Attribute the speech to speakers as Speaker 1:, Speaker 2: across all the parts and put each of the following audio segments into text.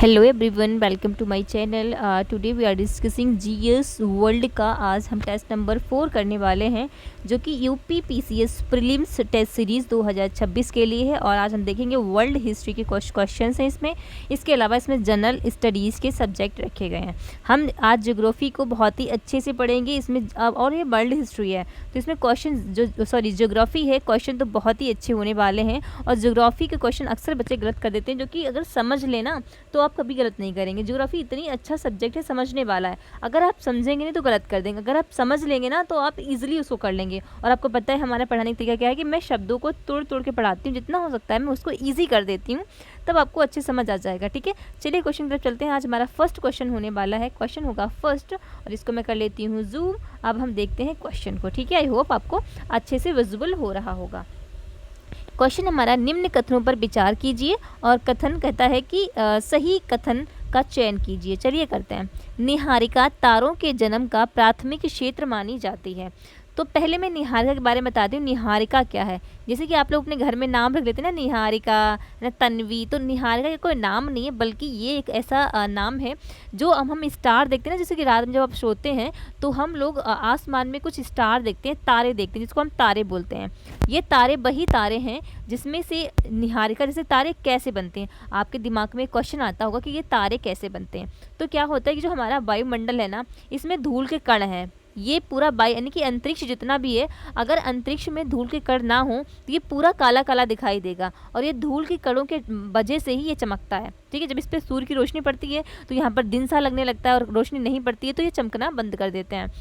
Speaker 1: Hello everyone, welcome to my channel. Today we are discussing GS world का। आज हम test number 4 करने वाले हैं जो कि UP PCS prelims test series 2026 के लिए है। और आज हम देखेंगे वर्ल्ड हिस्ट्री के क्वेश्चंस हैं इसमें। इसके अलावा इसमें जनरल स्टडीज़ के सब्जेक्ट रखे गए हैं। हम आज ज्योग्राफी को बहुत ही अच्छे से पढ़ेंगे इसमें। और ये वर्ल्ड हिस्ट्री है तो इसमें क्वेश्चन ज्योग्राफी है, क्वेश्चन तो बहुत ही अच्छे होने वाले हैं। और ज्योग्राफी के क्वेश्चन अक्सर बच्चे गलत कर देते हैं, जो कि अगर समझ लेना तो आप कभी गलत नहीं करेंगे। ज्योग्राफी इतनी अच्छा सब्जेक्ट है, समझने वाला है। अगर आप समझेंगे नहीं तो गलत कर देंगे, अगर आप समझ लेंगे ना तो आप इजीली उसको कर लेंगे। और आपको पता है हमारा पढ़ाने का तरीका क्या है कि मैं शब्दों को तोड़ तोड़ के पढ़ाती हूँ, जितना हो सकता है मैं उसको ईजी कर देती हूँ, तब आपको अच्छे समझ आ जाएगा। ठीक है, चलिए क्वेश्चन की तरफ चलते हैं। आज हमारा फर्स्ट क्वेश्चन होने वाला है। क्वेश्चन होगा फर्स्ट, और इसको मैं कर लेती हूँ जूम। अब हम देखते हैं क्वेश्चन को। ठीक है, आई होप आपको अच्छे से विजुअल हो रहा होगा। क्वेश्चन हमारा, निम्न कथनों पर विचार कीजिए। और कथन कहता है कि सही कथन का चयन कीजिए। चलिए करते हैं। निहारिका तारों के जन्म का प्राथमिक क्षेत्र मानी जाती है। तो पहले मैं निहारिका के बारे में बताती हूँ। निहारिका क्या है? जैसे कि आप लोग अपने घर में नाम रख लेते हैं ना, निहारिका ना तन्वी। तो निहारिका का कोई नाम नहीं है, बल्कि ये एक ऐसा नाम है जो हम स्टार देखते हैं ना। जैसे कि रात में जब आप सोते हैं तो हम लोग आसमान में कुछ स्टार देखते हैं, तारे देखते हैं, जिसको हम तारे बोलते हैं। ये तारे वही तारे हैं जिसमें से निहारिका जैसे तारे कैसे बनते हैं। आपके दिमाग में क्वेश्चन आता होगा कि ये तारे कैसे बनते हैं। तो क्या होता है कि जो हमारा वायुमंडल है ना, इसमें धूल के कण हैं। ये पूरा वायु यानी कि अंतरिक्ष जितना भी है, अगर अंतरिक्ष में धूल के कण ना हो तो ये पूरा काला काला दिखाई देगा। और ये धूल के कणों के वजह से ही ये चमकता है। ठीक है, जब इस पर सूर्य की रोशनी पड़ती है तो यहाँ पर दिन सा लगने लगता है, और रोशनी नहीं पड़ती है तो ये चमकना बंद कर देते हैं।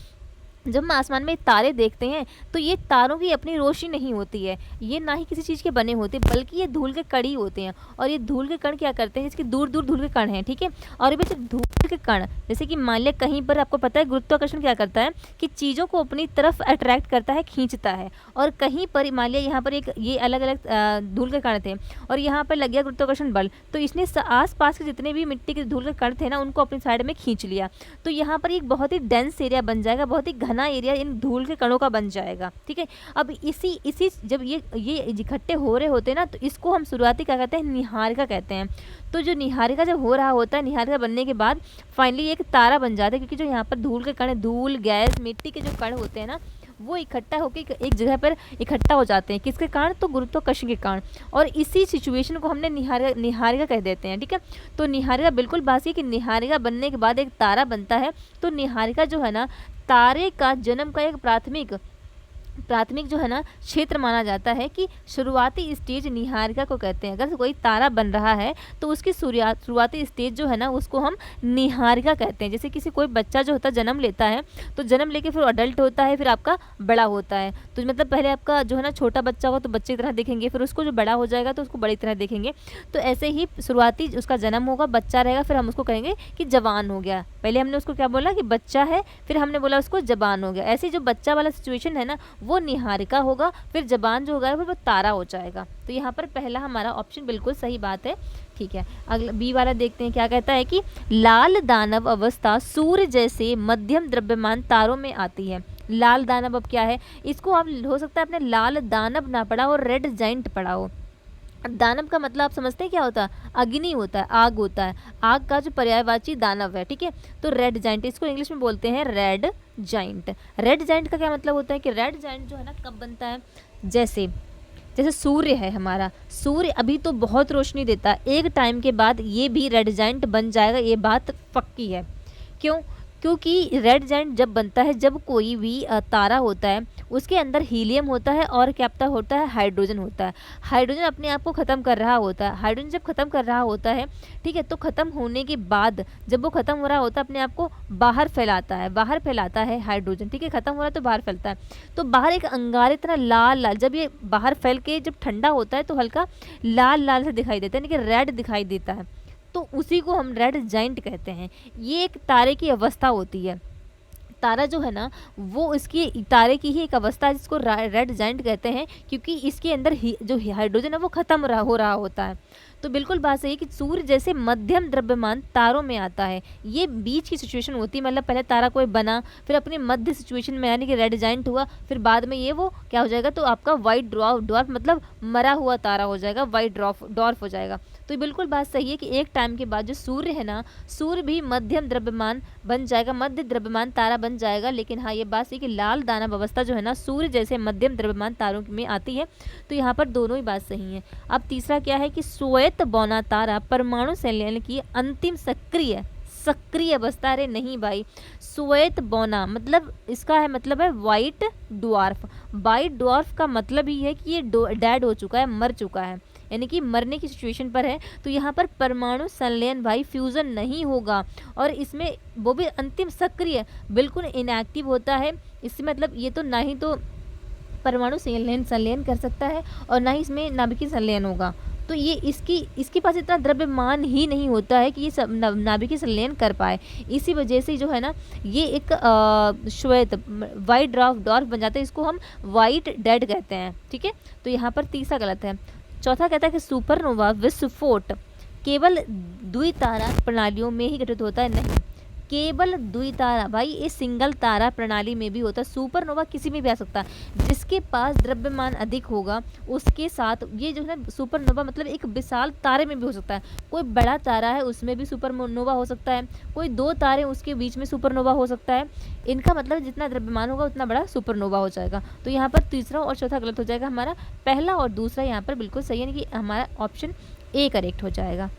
Speaker 1: जब हम आसमान में तारे देखते हैं तो ये तारों की अपनी रोशनी नहीं होती है, ये ना ही किसी चीज़ के बने होते, बल्कि ये धूल के कण ही होते हैं। और ये धूल के कण क्या करते हैं, इसके दूर दूर धूल के कण हैं। ठीक है, और ये बच्चे धूल के कण, जैसे कि मान लिया कहीं पर, आपको पता है गुरुत्वाकर्षण क्या करता है कि चीज़ों को अपनी तरफ अट्रैक्ट करता है, खींचता है। और कहीं पर मान लिया यहाँ पर एक ये अलग अलग धूल के कण थे, और यहाँ पर लग गया गुरुत्वाकर्षण बल, तो इसने आस पास के जितने भी मिट्टी के धूल के कण थे ना, उनको अपनी साइड में खींच लिया। तो यहाँ पर एक बहुत ही डेंस एरिया बन जाएगा, बहुत ही घना एरिया इन धूल के कणों का बन जाएगा। ठीक है, अब इसी जब ये इकट्ठे हो रहे होते हैं ना, तो इसको हम शुरुआती क्या कहते हैं, निहारिका कहते हैं। तो जो निहारिका जब हो रहा होता है, निहारिका बनने के बाद फाइनली एक तारा बन जाता है, क्योंकि जो यहाँ पर धूल के कण, धूल गैस मिट्टी के जो कण होते हैं ना, वो इकट्ठा होकर एक जगह पर इकट्ठा हो जाते हैं। किसके कारण? तो गुरुत्वाकर्षण के कारण। और इसी सिचुएशन को हमने निहारिका कह देते हैं। ठीक है, तो निहारिका बिल्कुल बात है कि निहारिका बनने के बाद एक तारा बनता है। तो निहारिका जो है ना, तारे का जन्म का एक प्राथमिक जो है ना क्षेत्र माना जाता है, कि शुरुआती स्टेज निहारिका को कहते हैं। अगर कोई तारा बन रहा है तो उसकी शुरुआती स्टेज जो है ना, उसको हम निहारिका कहते हैं। जैसे किसी कोई बच्चा जो होता है जन्म लेता है, तो जन्म लेके फिर अडल्ट होता है, फिर आपका बड़ा होता है। तो मतलब पहले आपका जो है ना छोटा बच्चा होगा तो बच्चे की तरह देखेंगे, फिर उसको जो बड़ा हो जाएगा तो उसको बड़ी तरह देखेंगे। तो ऐसे ही शुरुआती उसका जन्म होगा, बच्चा रहेगा, फिर हम उसको कहेंगे कि जवान हो गया। पहले हमने उसको क्या बोला कि बच्चा है, फिर हमने बोला उसको जवान हो गया। ऐसे जो बच्चा वाला सिचुएशन है ना, वो निहारिका होगा, फिर जबान जो होगा फिर वो तारा हो जाएगा। तो यहाँ पर पहला हमारा ऑप्शन बिल्कुल सही बात है। ठीक है, अगला बी वाला देखते हैं क्या कहता है कि लाल दानव अवस्था सूर्य जैसे मध्यम द्रव्यमान तारों में आती है। लाल दानव अब क्या है, इसको आप हो सकता है आपने लाल दानव ना पढ़ा हो, रेड जाइंट पढ़ा हो। दानव का मतलब आप समझते हैं क्या होता है? अग्नि होता है, आग होता है। आग का जो पर्यायवाची दानव है। ठीक है, तो रेड जाइंट, इसको इंग्लिश में बोलते हैं रेड जाइंट। रेड जाइंट का क्या मतलब होता है कि रेड जाइंट जो है ना कब बनता है, जैसे सूर्य है हमारा, सूर्य अभी तो बहुत रोशनी देता है, एक टाइम के बाद ये भी रेड जाइंट बन जाएगा, ये बात पक्की है। क्यों? क्योंकि रेड जाइंट जब बनता है, जब कोई भी तारा होता है उसके अंदर हीलियम होता है, और क्या होता है, हाइड्रोजन होता है। हाइड्रोजन अपने आप को ख़त्म कर रहा होता है। हाइड्रोजन जब ख़त्म कर रहा होता है, ठीक है, तो ख़त्म होने के बाद जब वो ख़त्म हो रहा होता है, अपने आप को बाहर फैलाता है हाइड्रोजन। ठीक है, ख़त्म हो रहा है तो बाहर फैलता है, तो बाहर एक अंगारे तरह लाल लाल, जब ये बाहर फैल के जब ठंडा होता है तो हल्का लाल लाल से दिखाई देता है, यानी कि रेड दिखाई देता है। तो उसी को हम रेड जाइंट कहते हैं। ये एक तारे की अवस्था होती है। तारा जो है ना, वो इसकी तारे की ही एक अवस्था है जिसको रेड जाइंट कहते हैं, क्योंकि इसके अंदर जो हाइड्रोजन है वो खत्म हो रहा होता है। तो बिल्कुल बात सही है कि सूर्य जैसे मध्यम द्रव्यमान तारों में आता है। ये बीच की सिचुएशन होती है, मतलब पहले तारा कोई बना, फिर अपने मध्य सिचुएशन में यानी कि रेड जाइंट हुआ, फिर बाद में ये वो क्या हो जाएगा, तो आपका वाइट ड्वार्फ मतलब मरा हुआ तारा हो जाएगा, वाइट ड्वार्फ हो जाएगा। तो ये बिल्कुल बात सही है कि एक टाइम के बाद जो सूर्य है ना, सूर्य भी मध्यम द्रव्यमान बन जाएगा, मध्य द्रव्यमान तारा बन जाएगा। लेकिन हाँ, ये बात सही कि लाल दानव अवस्था जो है ना, सूर्य जैसे मध्यम द्रव्यमान तारों में आती है। तो यहाँ पर दोनों ही बात सही है। अब तीसरा क्या है कि श्वेत बौना तारा परमाणु संलयन की अंतिम सक्रिय अवस्था। अरे नहीं भाई, श्वेत बौना मतलब इसका है मतलब है वाइट ड्वार्फ। वाइट ड्वार्फ का मतलब ही है कि ये डेड हो चुका है, मर चुका है, यानी कि मरने की सिचुएशन पर है। तो यहाँ पर परमाणु संलयन भाई फ्यूजन नहीं होगा, और इसमें वो भी अंतिम सक्रिय, बिल्कुल इनएक्टिव होता है। इससे मतलब ये तो ना ही तो परमाणु संलयन कर सकता है और ना ही इसमें नाभिकीय संलयन होगा। तो ये इसके पास इतना द्रव्यमान ही नहीं होता है कि ये नाभिकीय संलयन कर पाए। इसी वजह से जो है ना, ये एक श्वेत वाइट ड्वार्फ बन जाता है। इसको हम वाइट डेड कहते हैं, ठीक है। तो यहाँ पर तीसरा गलत है। चौथा कहता है कि सुपरनोवा विस्फोट केवल द्वितारा प्रणालियों में ही घटित होता है। नहीं, केवल द्वितारा भाई, ये सिंगल तारा प्रणाली में भी होता है। सुपरनोवा किसी में भी आ सकता है, जिसके पास द्रव्यमान अधिक होगा उसके साथ ये जो है सुपरनोवा मतलब एक विशाल तारे में भी हो सकता है। कोई बड़ा तारा है उसमें भी सुपरनोवा हो सकता है, कोई दो तारे उसके बीच में सुपरनोवा हो सकता है। इनका मतलब जितना द्रव्यमान होगा उतना बड़ा सुपरनोवा हो जाएगा। तो यहाँ पर तीसरा और चौथा गलत हो जाएगा हमारा, पहला और दूसरा यहाँ पर बिल्कुल सही है, यानी कि हमारा ऑप्शन ए करेक्ट हो जाएगा।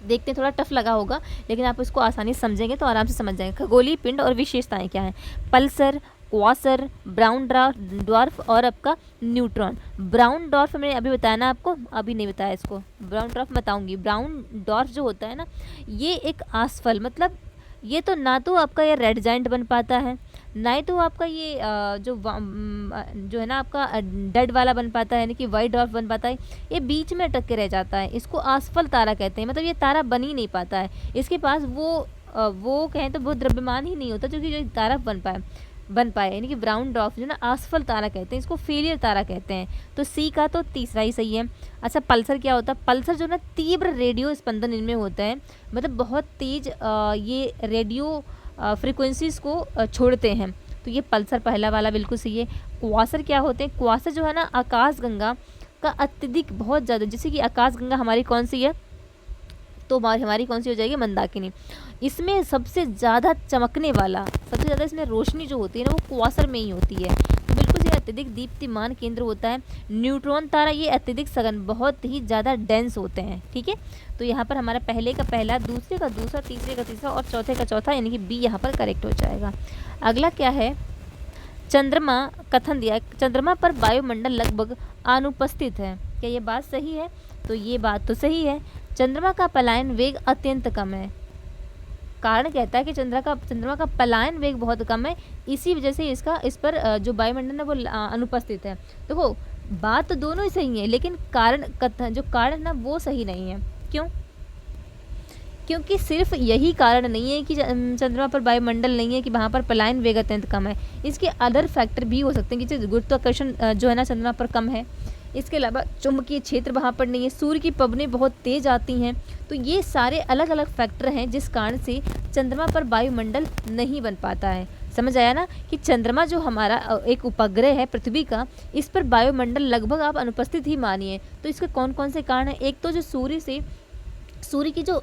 Speaker 1: देखते हैं, थोड़ा टफ लगा होगा लेकिन आप इसको आसानी से समझेंगे तो आराम से समझ जाएंगे। खगोलीय पिंड और विशेषताएं क्या हैं? पल्सर, क्वासर, ब्राउन ड्वार्फ और आपका न्यूट्रॉन। ब्राउन ड्वार्फ मैंने अभी बताया ना आपको, अभी नहीं बताया इसको, ब्राउन ड्वार्फ बताऊंगी। ब्राउन ड्वार्फ जो होता है ना, ये एक आसफल मतलब ये तो ना तो आपका ये रेड जाइंट बन पाता है, ना ही तो आपका ये जो है ना आपका डेड वाला बन पाता है, यानी कि वाइट ड्वार्फ बन पाता है। ये बीच में अटक के रह जाता है, इसको आसफल तारा कहते हैं। मतलब ये तारा बन ही नहीं पाता है, इसके पास वो कहें तो वो द्रव्यमान ही नहीं होता जो कि जो तारा बन पाए, यानी कि ब्राउन ड्वार्फ जो ना आसफल तारा कहते हैं, इसको फेलियर तारा कहते हैं। तो सी का तो तीसरा ही सही है। अच्छा, पल्सर क्या होता है? पल्सर जो ना तीव्र रेडियो स्पंदन इनमें होता है, मतलब बहुत तेज ये रेडियो फ्रिक्वेंसीज को छोड़ते हैं। तो ये पल्सर पहला वाला बिल्कुल सही है। क्वासर क्या होते हैं? क्वासर जो है ना आकाशगंगा का अत्यधिक बहुत ज़्यादा, जैसे कि आकाशगंगा हमारी कौन सी है, तो हमारी कौन सी हो जाएगी? मंदाकिनी। इसमें सबसे ज़्यादा चमकने वाला, सबसे ज़्यादा इसमें रोशनी जो होती है ना वो क्वासर में ही होती है। तो बिल्कुल से अत्यधिक दीप्तिमान केंद्र होता है। न्यूट्रॉन तारा ये अत्यधिक सघन, बहुत ही ज़्यादा डेंस होते हैं, ठीक है। तो यहाँ पर हमारा पहले का पहला, दूसरे का दूसरा, तीसरे का तीसरा और चौथे का चौथा, यानी कि बी यहाँ पर करेक्ट हो जाएगा। अगला क्या है? चंद्रमा कथन दिया है, चंद्रमा पर वायुमंडल लगभग अनुपस्थित है। क्या ये बात सही है? तो ये बात तो सही है। चंद्रमा का पलायन वेग अत्यंत कम है। कारण कहता है कि चंद्रमा का पलायन वेग बहुत कम है, इसी वजह से इस पर जो वायुमंडल है वो अनुपस्थित है। देखो, बात तो दोनों ही सही है, लेकिन जो कारण ना वो सही नहीं है। क्यों? क्योंकि सिर्फ यही कारण नहीं है कि चंद्रमा पर वायुमंडल नहीं है कि वहाँ पर पलायन वेग अत्यंत कम है, इसके अदर फैक्टर भी हो सकते हैं कि गुरुत्वाकर्षण जो है ना चंद्रमा पर कम है, इसके अलावा चुंबकीय क्षेत्र वहाँ पर नहीं है, सूर्य की पवनें बहुत तेज आती हैं। तो ये सारे अलग अलग फैक्टर हैं जिस कारण से चंद्रमा पर वायुमंडल नहीं बन पाता है। समझ आया ना कि चंद्रमा जो हमारा एक उपग्रह है पृथ्वी का, इस पर वायुमंडल लगभग आप अनुपस्थित ही मानिए। तो इसके कौन कौन से कारण हैं? एक तो जो सूर्य की जो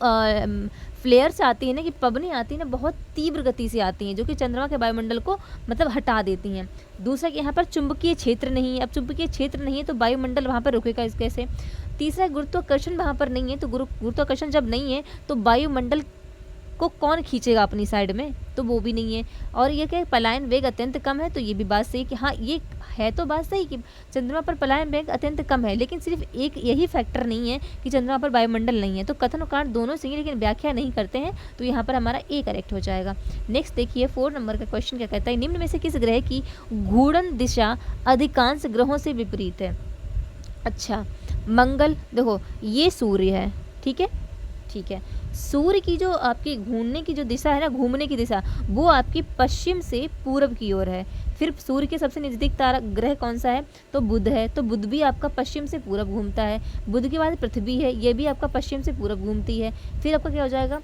Speaker 1: फ्लेयर्स आती है ना, कि पवनें आती हैं ना, बहुत तीव्र गति से आती हैं, जो कि चंद्रमा के वायुमंडल को मतलब हटा देती हैं। दूसरा कि यहाँ पर चुंबकीय क्षेत्र नहीं है। अब चुंबकीय क्षेत्र नहीं है तो वायुमंडल वहाँ पर रुकेगा इस कैसे? तीसरा, गुरुत्वाकर्षण वहाँ पर नहीं है, तो गुरुत्वाकर्षण जब नहीं है तो वायुमंडल को कौन खींचेगा अपनी साइड में? तो वो भी नहीं है। और ये क्या, पलायन वेग अत्यंत कम है, तो ये भी बात सही कि हाँ, ये है तो बात सही कि चंद्रमा पर पलायन वेग अत्यंत कम है, लेकिन सिर्फ एक यही फैक्टर नहीं है कि चंद्रमा पर वायुमंडल नहीं है। तो कथन और कारण दोनों सही है, लेकिन व्याख्या नहीं करते हैं, तो यहाँ पर हमारा ए करेक्ट हो जाएगा। नेक्स्ट देखिए 4 नंबर का क्वेश्चन क्या कहता है? निम्न में से किस ग्रह की घूर्णन दिशा अधिकांश ग्रहों से विपरीत है? अच्छा, मंगल। देखो, ये सूर्य है, ठीक है। सूर्य की जो आपकी घूमने की जो दिशा है ना, घूमने की दिशा, वो आपकी पश्चिम से पूर्व की ओर है। फिर सूर्य के सबसे नज़दीक तारा ग्रह कौन सा है? तो बुध है। तो बुध भी आपका पश्चिम से पूर्व घूमता है। बुध के बाद पृथ्वी है, ये भी आपका पश्चिम से पूर्व घूमती है। फिर आपका क्या हो जाएगा?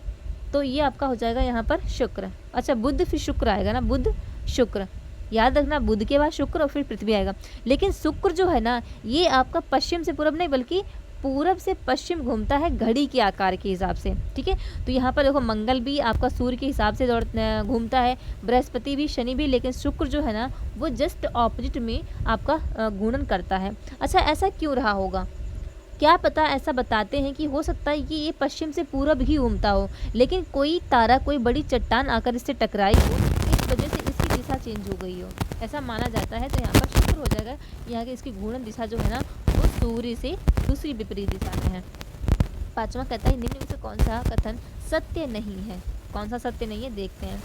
Speaker 1: तो ये आपका हो जाएगा यहाँ पर शुक्र। अच्छा, बुध फिर शुक्र आएगा ना, बुध शुक्र, याद रखना, बुध के बाद शुक्र और फिर पृथ्वी आएगा। लेकिन शुक्र जो है ना, ये आपका पश्चिम से पूर्व नहीं बल्कि पूरब से पश्चिम घूमता है घड़ी के आकार के हिसाब से, ठीक है। तो यहाँ पर देखो मंगल भी आपका सूर्य के हिसाब से घूमता है, बृहस्पति भी, शनि भी, लेकिन शुक्र जो है ना वो जस्ट ऑपोजिट में आपका घूर्णन करता है। अच्छा, ऐसा क्यों रहा होगा? क्या पता, ऐसा बताते हैं कि हो सकता है कि ये पश्चिम से पूरब ही घूमता हो, लेकिन कोई तारा, कोई बड़ी चट्टान आकर इससे टकराई हो, इस वजह से इसकी दिशा चेंज हो गई हो, ऐसा माना जाता है। तो यहाँ पर शुक्र हो जाएगा। यहाँ की इसकी घूर्णन दिशा जो है ना वो सूर्य से दूसरी विपरीत दिशा में है। पांचवा कहता है निम्न में से कौन सा कथन सत्य नहीं है? कौन सा सत्य नहीं है देखते हैं।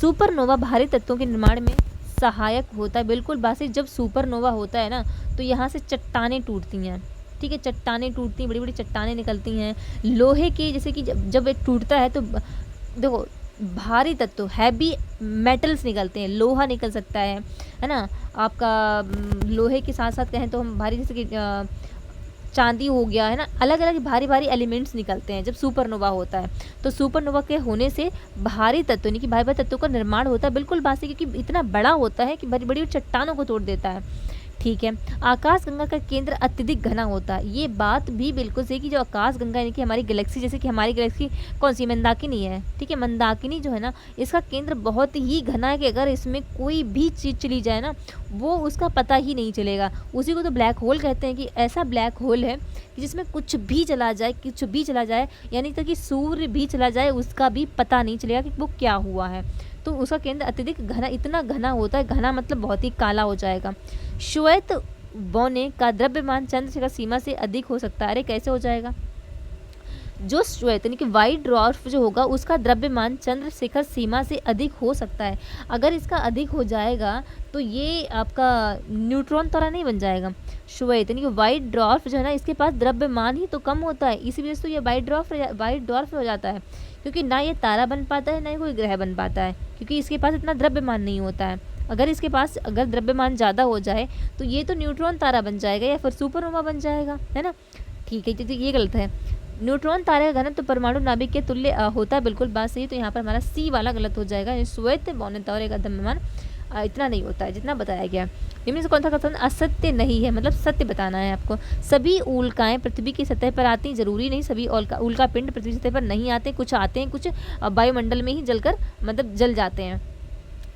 Speaker 1: सुपरनोवा भारी तत्वों के निर्माण में सहायक होता है। बिल्कुल बासी, जब सुपरनोवा होता है ना तो यहाँ से चट्टानें टूटती हैं, ठीक है, चट्टानें टूटती हैं, बड़ी बड़ी चट्टानें निकलती हैं लोहे की, जैसे कि जब ये टूटता है तो देखो भारी तत्व, हैवी मेटल्स निकलते हैं, लोहा निकल सकता है ना, आपका लोहे के साथ साथ कहें तो हम भारी, जैसे कि चांदी हो गया, है ना, अलग अलग भारी भारी एलिमेंट्स निकलते हैं जब सुपरनोवा होता है। तो सुपरनोवा के होने से भारी तत्व यानी कि भारी भारी तत्वों का निर्माण होता है, बिल्कुल बासी, क्योंकि इतना बड़ा होता है कि बड़ी बड़ी चट्टानों को तोड़ देता है, ठीक है। आकाशगंगा का केंद्र अत्यधिक घना होता है। ये बात भी बिल्कुल सही कि जो आकाशगंगा यानी कि हमारी गैलेक्सी, जैसे कि हमारी गैलेक्सी कौन सी मंदाकिनी है, ठीक है, मंदाकिनी जो है ना इसका केंद्र बहुत ही घना है कि अगर इसमें कोई भी चीज़ चली जाए ना वो उसका पता ही नहीं चलेगा। उसी को तो ब्लैक होल कहते हैं कि ऐसा ब्लैक होल है कि जिसमें कुछ भी चला जाए, कुछ भी चला जाए, यानी तक कि सूर्य भी चला जाए उसका भी पता नहीं चलेगा कि वो क्या हुआ है। तो उसका केंद्र अत्यधिक घना, इतना घना होता है, घना मतलब बहुत ही काला हो जाएगा। श्वेत बौने का द्रव्यमान चंद्रशिखर सीमा से अधिक हो सकता है। अरे कैसे हो जाएगा? जो श्वेत यानी कि वाइट ड्वार्फ जो होगा उसका द्रव्यमान चंद्रशिखर सीमा से अधिक हो सकता है। अगर इसका अधिक हो जाएगा तो ये आपका न्यूट्रॉन तारा नहीं बन जाएगा। श्वेत यानी कि वाइट ड्वार्फ जो है ना इसके पास द्रव्यमान ही तो कम होता है, इसी वजह से तो ये वाइट ड्वार्फ हो जाता है, क्योंकि ना ये तारा बन पाता है ना ही कोई ग्रह बन पाता है, क्योंकि इसके पास इतना द्रव्यमान नहीं होता है। अगर इसके पास अगर द्रव्यमान ज़्यादा हो जाए तो ये तो न्यूट्रॉन तारा बन जाएगा या फिर सुपरनोवा बन जाएगा, है ना, ठीक है। तो ये गलत है। न्यूट्रॉन तारे का घनत्व तो परमाणु नाभिक के तुल्य होता है, बिल्कुल बात सही। तो यहाँ पर हमारा सी वाला गलत हो जाएगा। श्वेत बौने तारे का द्रव्यमान इतना नहीं होता है जितना बताया गया। निम्न से कौन सा कथन असत्य नहीं है? मतलब सत्य बताना है आपको। सभी उल्काएं पृथ्वी की सतह पर आती, जरूरी नहीं सभी उल्का पिंड पृथ्वी की सतह पर नहीं आते, कुछ आते हैं, कुछ वायुमंडल में ही जलकर मतलब जल जाते हैं।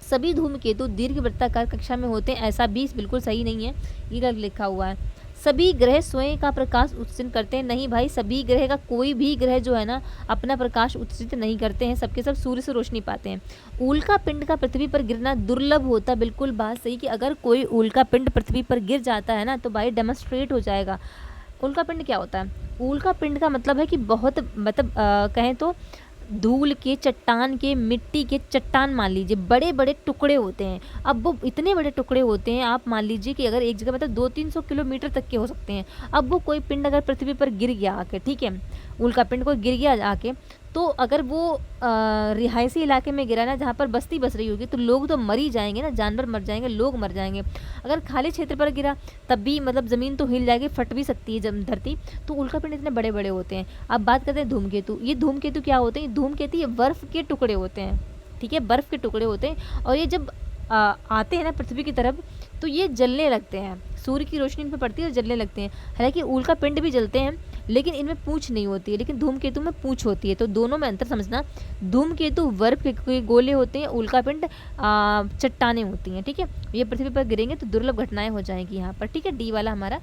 Speaker 1: सभी धूमकेतु दीर्घ वृत्ताकार कक्षा में होते हैं, ऐसा भी बिल्कुल सही नहीं है, ये गलत लिखा हुआ है। सभी ग्रह स्वयं का प्रकाश उत्सर्जन करते हैं, नहीं भाई, सभी ग्रह का कोई भी ग्रह जो है ना अपना प्रकाश उत्सर्जित नहीं करते हैं, सबके सब सूर्य से रोशनी पाते हैं। उल्का पिंड का पृथ्वी पर गिरना दुर्लभ होता, बिल्कुल बात सही कि अगर कोई उल्का पिंड पृथ्वी पर गिर जाता है ना तो भाई डेमोन्स्ट्रेट हो जाएगा। उल्का पिंड क्या होता है? उल्का पिंड का मतलब है कि बहुत मतलब कहें तो धूल के, चट्टान के, मिट्टी के, चट्टान मान लीजिए बड़े बड़े टुकड़े होते हैं। अब वो इतने बड़े टुकड़े होते हैं, आप मान लीजिए कि अगर एक जगह मतलब 200-300 किलोमीटर तक के हो सकते हैं। अब वो कोई पिंड अगर पृथ्वी पर गिर गया आके, ठीक है, उल्का पिंड को गिर गया आके, तो अगर वो रिहायशी इलाके में गिरा ना जहाँ पर बस्ती बस रही होगी तो लोग तो मर ही जाएंगे ना, जानवर मर जाएंगे, लोग मर जाएंगे। अगर खाली क्षेत्र पर गिरा तब भी मतलब ज़मीन तो हिल जाएगी, फट भी सकती है जब धरती। तो उल्का पिंड इतने बड़े बड़े होते हैं। अब बात करते हैं धूमकेतु। ये धूमकेतु क्या होते हैं? धूमकेतु ये बर्फ़ के टुकड़े होते हैं, ठीक है, बर्फ़ के टुकड़े होते हैं। और ये जब आते हैं ना पृथ्वी की तरफ तो ये जलने लगते हैं, सूर्य की रोशनी इन पर पड़ती है और जलने लगते हैं। हालांकि उल्का पिंड भी जलते हैं लेकिन इनमें पूंछ नहीं होती है, लेकिन धूमकेतु में पूंछ होती है। तो दोनों में अंतर समझना। धूमकेतु बर्फ के गोले होते हैं, उल्का पिंड चट्टानें होती हैं, ठीक है। ये पृथ्वी पर गिरेंगे तो दुर्लभ घटनाएं हो जाएंगी यहाँ पर, ठीक है। डी वाला हमारा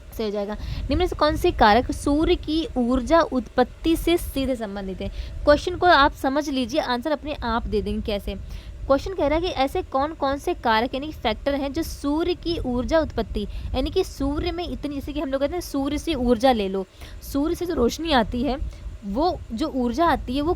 Speaker 1: सही हो जाएगा। निम्न से कौन से कारक सूर्य की ऊर्जा उत्पत्ति से सीधे संबंधित है? क्वेश्चन को आप समझ लीजिए, आंसर अपने आप दे देंगे कैसे। क्वेश्चन कह रहा है कि ऐसे कौन कौन से कारक यानी फैक्टर हैं जो सूर्य की ऊर्जा उत्पत्ति, यानी कि सूर्य में इतनी, जैसे कि हम लोग कहते हैं सूर्य से ऊर्जा ले लो, सूर्य से जो रोशनी आती है वो जो ऊर्जा आती है वो